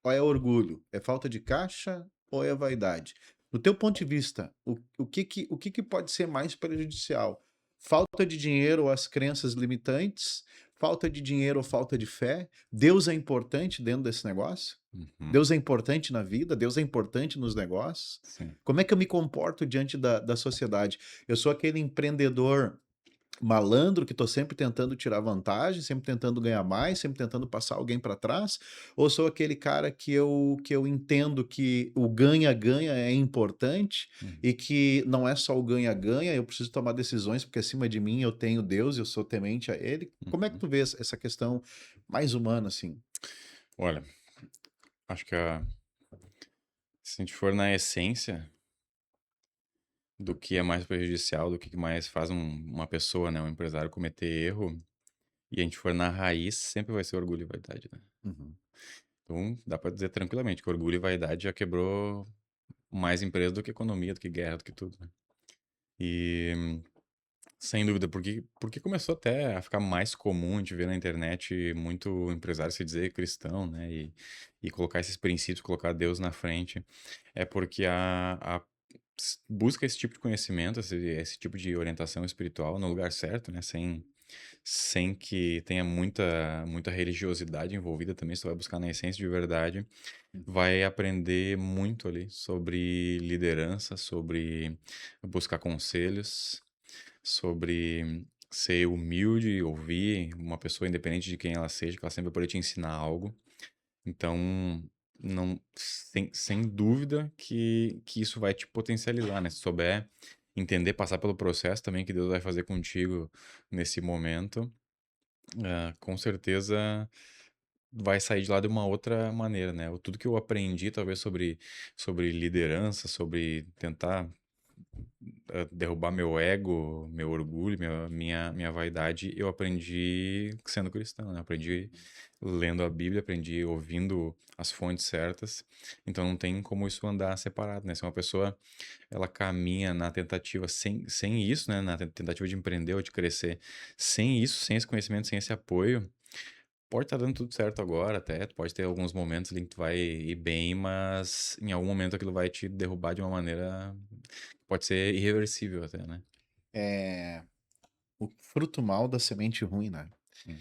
[SPEAKER 2] ou é orgulho? É falta de caixa ou é vaidade? Do teu ponto de vista, o que que pode ser mais prejudicial? Falta de dinheiro ou as crenças limitantes? Falta de dinheiro ou falta de fé? Deus é importante dentro desse negócio?
[SPEAKER 3] Uhum.
[SPEAKER 2] Deus é importante na vida? Deus é importante nos negócios?
[SPEAKER 3] Sim.
[SPEAKER 2] Como é que eu me comporto diante da sociedade? Eu sou aquele empreendedor malandro que estou sempre tentando tirar vantagem, sempre tentando ganhar mais, sempre tentando passar alguém para trás, ou sou aquele cara que eu entendo que o ganha-ganha é importante
[SPEAKER 3] Uhum.
[SPEAKER 2] e que não é só o ganha-ganha, eu preciso tomar decisões porque acima de mim eu tenho Deus, eu sou temente a Ele. Como é que
[SPEAKER 3] Uhum.
[SPEAKER 2] tu vês essa questão mais humana assim?
[SPEAKER 3] Olha, acho que se a gente for na essência do que é mais prejudicial, do que mais faz uma pessoa, né, um empresário cometer erro, e a gente for na raiz, sempre vai ser orgulho e vaidade, né?
[SPEAKER 2] Uhum,
[SPEAKER 3] Então, dá pra dizer tranquilamente que orgulho e vaidade já quebrou mais empresa do que economia, do que guerra, do que tudo, né? E, sem dúvida, porque começou até a ficar mais comum a gente ver na internet muito empresário se dizer cristão, né? E colocar esses princípios, colocar Deus na frente, é porque busca esse tipo de conhecimento, esse tipo de orientação espiritual no lugar certo, né? Sem que tenha muita religiosidade envolvida também, você vai buscar na essência de verdade, vai aprender muito ali sobre liderança, sobre buscar conselhos, sobre ser humilde, ouvir uma pessoa independente de quem ela seja, que ela sempre vai poder te ensinar algo. Então, não, sem dúvida que isso vai te potencializar, né? Se souber entender, passar pelo processo também que Deus vai fazer contigo nesse momento, com certeza vai sair de lá de uma outra maneira, né? Tudo que eu aprendi, talvez, sobre liderança, sobre tentar derrubar meu ego, meu orgulho, minha vaidade, eu aprendi sendo cristão, né? Aprendi lendo a Bíblia, aprendi ouvindo as fontes certas. Então não tem como isso andar separado, né? Se uma pessoa ela caminha na tentativa sem isso, né? Na tentativa de empreender ou de crescer, sem isso, sem esse conhecimento, sem esse apoio, pode estar dando tudo certo agora, até. Pode ter alguns momentos ali que tu vai ir bem, mas em algum momento aquilo vai te derrubar de uma maneira que pode ser irreversível até, né?
[SPEAKER 2] É o fruto mal da semente ruim, né?
[SPEAKER 3] Sim.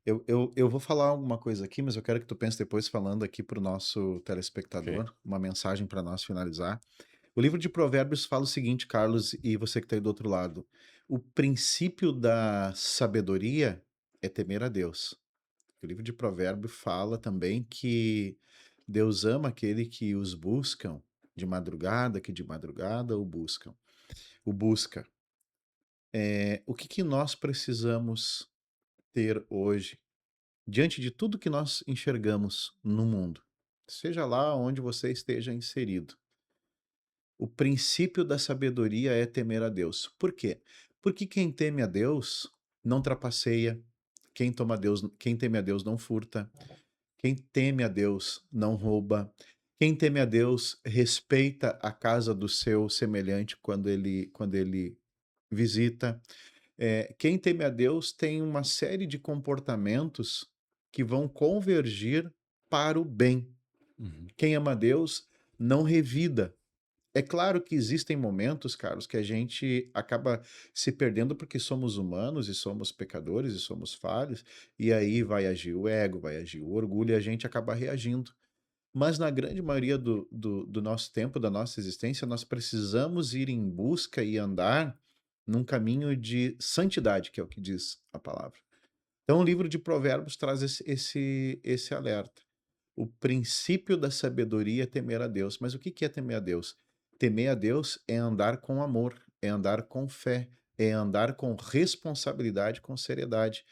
[SPEAKER 2] Eu vou falar alguma coisa aqui, mas eu quero que tu pense depois falando aqui para o nosso
[SPEAKER 3] Ok.
[SPEAKER 2] telespectador, uma mensagem para nós finalizar. O livro de Provérbios fala o seguinte, Carlos, e você que está aí do outro lado: o princípio da sabedoria é temer a Deus. O livro de Provérbios fala também que Deus ama aquele que os buscam de madrugada, que de madrugada o buscam. O busca. O que que nós precisamos ter hoje diante de tudo que nós enxergamos no mundo, seja lá onde você esteja inserido, o princípio da sabedoria é temer a Deus. Por quê? Porque quem teme a Deus não trapaceia, quem teme a Deus não furta, quem teme a Deus não rouba, quem teme a Deus respeita a casa do seu semelhante quando ele visita. Quem teme a Deus tem uma série de comportamentos que vão convergir para o bem.
[SPEAKER 3] Uhum.
[SPEAKER 2] Quem ama a Deus não revida. É claro que existem momentos, Carlos, que a gente acaba se perdendo porque somos humanos e somos pecadores e somos falhos, e aí vai agir o ego, vai agir o orgulho e a gente acaba reagindo. Mas na grande maioria do nosso tempo, da nossa existência, nós precisamos ir em busca e andar num caminho de santidade, que é o que diz a palavra. Então, o livro de Provérbios traz esse alerta. O princípio da sabedoria é temer a Deus. Mas o que que é temer a Deus? Temer a Deus é andar com amor, é andar com fé, é andar com responsabilidade, com seriedade.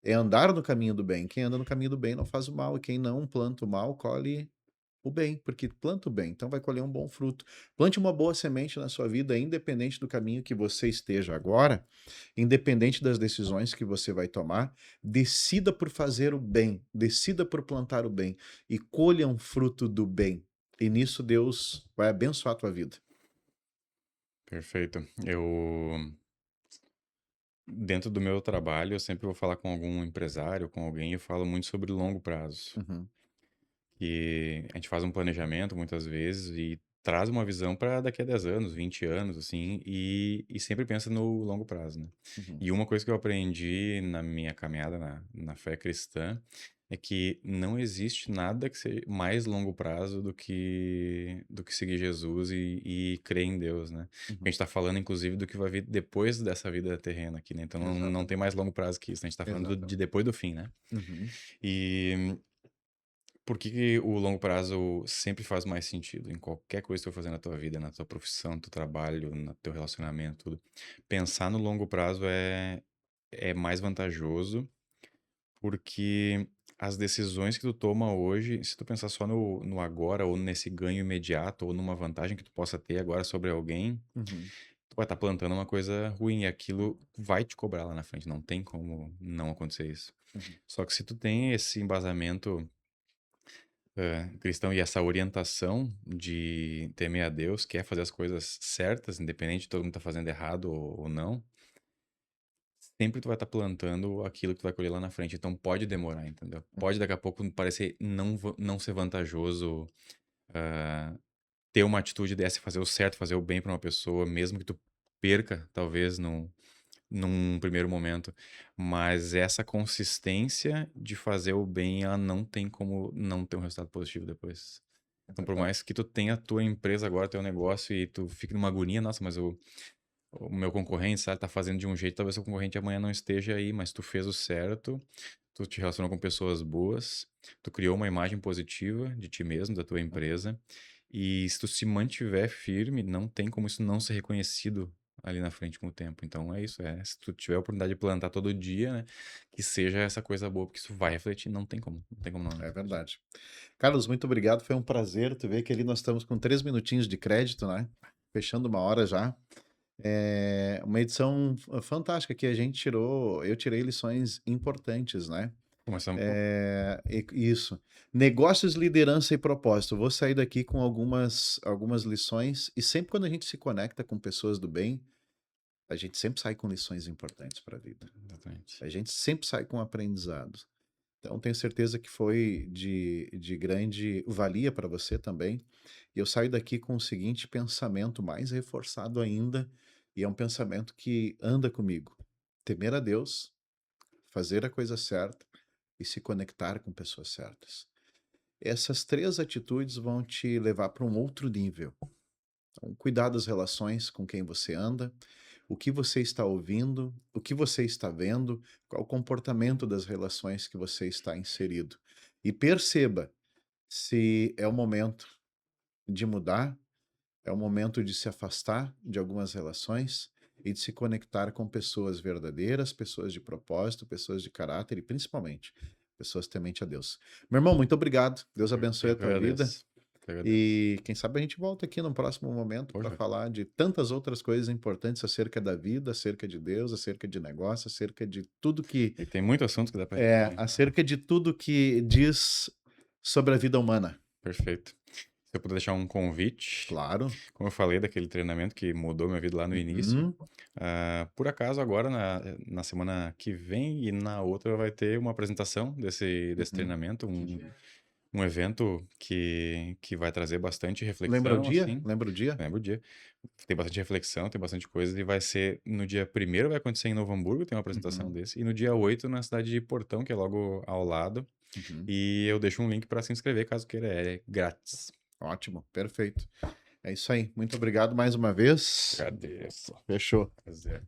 [SPEAKER 2] É andar no caminho do bem. Quem anda no caminho do bem não faz o mal, e quem não planta o mal colhe o bem, porque planta o bem, então vai colher um bom fruto. Plante uma boa semente na sua vida, independente do caminho que você esteja agora, independente das decisões que você vai tomar, decida por fazer o bem, decida por plantar o bem e colha um fruto do bem. E nisso Deus vai abençoar a tua vida.
[SPEAKER 3] Perfeito. Dentro do meu trabalho, eu sempre vou falar com algum empresário, com alguém, eu falo muito sobre longo prazo.
[SPEAKER 2] Uhum,
[SPEAKER 3] E a gente faz um planejamento muitas vezes e traz uma visão para daqui a 10 anos, 20 anos, assim, e sempre pensa no longo prazo, né?
[SPEAKER 2] uhum.
[SPEAKER 3] E uma coisa que eu aprendi na minha caminhada na fé cristã é que não existe nada que seja mais longo prazo do que seguir Jesus e crer em Deus, né? A
[SPEAKER 2] Uhum.
[SPEAKER 3] gente está falando, inclusive, do que vai vir depois dessa vida terrena aqui, né? Então não tem
[SPEAKER 2] Exatamente.
[SPEAKER 3] mais longo prazo que isso, né? A gente está falando de
[SPEAKER 2] Exatamente.
[SPEAKER 3] depois do fim, né?
[SPEAKER 2] Uhum.
[SPEAKER 3] E por que que o longo prazo sempre faz mais sentido em qualquer coisa que tu for fazer na tua vida, na tua profissão, no teu trabalho, no teu relacionamento, tudo? Pensar no longo prazo é mais vantajoso porque as decisões que tu toma hoje, se tu pensar só no agora ou nesse ganho imediato ou numa vantagem que tu possa ter agora sobre alguém,
[SPEAKER 2] Uhum.
[SPEAKER 3] tu vai estar plantando uma coisa ruim e aquilo vai te cobrar lá na frente, não tem como não acontecer isso.
[SPEAKER 2] Uhum.
[SPEAKER 3] Só que se tu tem esse embasamento cristão e essa orientação de temer a Deus, que é fazer as coisas certas, independente de todo mundo tá fazendo errado ou não, sempre tu vai estar plantando aquilo que tu vai colher lá na frente. Então pode demorar, entendeu? Pode daqui a pouco parecer não ser vantajoso ah, ter uma atitude dessa, e fazer o certo, fazer o bem para uma pessoa, mesmo que tu perca, talvez, num primeiro momento. Mas essa consistência de fazer o bem, ela não tem como não ter um resultado positivo depois.
[SPEAKER 2] É
[SPEAKER 3] Então, por
[SPEAKER 2] verdade.
[SPEAKER 3] mais que tu tenha a tua empresa agora, teu negócio, e tu fique numa agonia, nossa, mas o meu concorrente, sabe, tá fazendo de um jeito, talvez o concorrente amanhã não esteja aí, mas tu fez o certo, tu te relacionou com pessoas boas, tu criou uma imagem positiva de ti mesmo, da tua empresa, e se tu se mantiver firme, não tem como isso não ser reconhecido ali na frente com o tempo. Então é isso, se tu tiver a oportunidade de plantar todo dia, né, que seja essa coisa boa, porque isso vai refletir, não tem como não, né?
[SPEAKER 2] É verdade. Carlos, muito obrigado. Foi um prazer. Tu vê que ali nós estamos com 3 minutinhos de crédito, né? Fechando uma hora já. É uma edição fantástica que a gente tirou. Eu tirei lições importantes, né?
[SPEAKER 3] Começamos com...
[SPEAKER 2] Isso. Negócios, liderança e propósito. Vou sair daqui com algumas lições. E sempre quando a gente se conecta com pessoas do bem, a gente sempre sai com lições importantes para a vida.
[SPEAKER 3] Exatamente.
[SPEAKER 2] A gente sempre sai com aprendizado. Então, tenho certeza que foi de grande valia para você também. E eu saio daqui com o seguinte pensamento mais reforçado ainda, e é um pensamento que anda comigo: temer a Deus, fazer a coisa certa e se conectar com pessoas certas. Essas três atitudes vão te levar para um outro nível. Então, cuidar das relações com quem você anda, o que você está ouvindo, o que você está vendo, qual o comportamento das relações que você está inserido. E perceba se é o momento de mudar, é o momento de se afastar de algumas relações e de se conectar com pessoas verdadeiras, pessoas de propósito, pessoas de caráter e principalmente pessoas temente a Deus. Meu irmão, muito obrigado. Deus abençoe a
[SPEAKER 3] Eu que
[SPEAKER 2] tua vida.
[SPEAKER 3] agradeço. Eu agradeço.
[SPEAKER 2] E quem sabe a gente volta aqui no próximo momento para
[SPEAKER 3] Poxa.
[SPEAKER 2] falar de tantas outras coisas importantes acerca da vida, acerca de Deus, acerca de negócio, acerca de tudo que
[SPEAKER 3] E tem muito assunto que dá pra gente
[SPEAKER 2] é,
[SPEAKER 3] comentar.
[SPEAKER 2] acerca de tudo que diz sobre a vida humana.
[SPEAKER 3] Perfeito. Se eu puder deixar um convite,
[SPEAKER 2] Claro.
[SPEAKER 3] como eu falei daquele treinamento que mudou minha vida lá no início,
[SPEAKER 2] Uhum.
[SPEAKER 3] por acaso agora na semana que vem e na outra vai ter uma apresentação desse
[SPEAKER 2] Uhum.
[SPEAKER 3] treinamento, um evento que vai trazer bastante
[SPEAKER 2] Lembra o
[SPEAKER 3] reflexão,
[SPEAKER 2] dia?
[SPEAKER 3] assim.
[SPEAKER 2] Lembra o dia?
[SPEAKER 3] Lembra o dia? Tem bastante reflexão, tem bastante coisa, e vai ser no dia 1º, vai acontecer em Novo Hamburgo, tem uma apresentação
[SPEAKER 2] Uhum.
[SPEAKER 3] desse, e no dia 8 na cidade de Portão, que é logo ao lado,
[SPEAKER 2] Uhum.
[SPEAKER 3] e eu deixo um link para se inscrever, caso queira, é grátis.
[SPEAKER 2] Ótimo, perfeito. É isso aí. Muito obrigado mais uma vez.
[SPEAKER 3] Agradeço.
[SPEAKER 2] Fechou.
[SPEAKER 3] Prazer.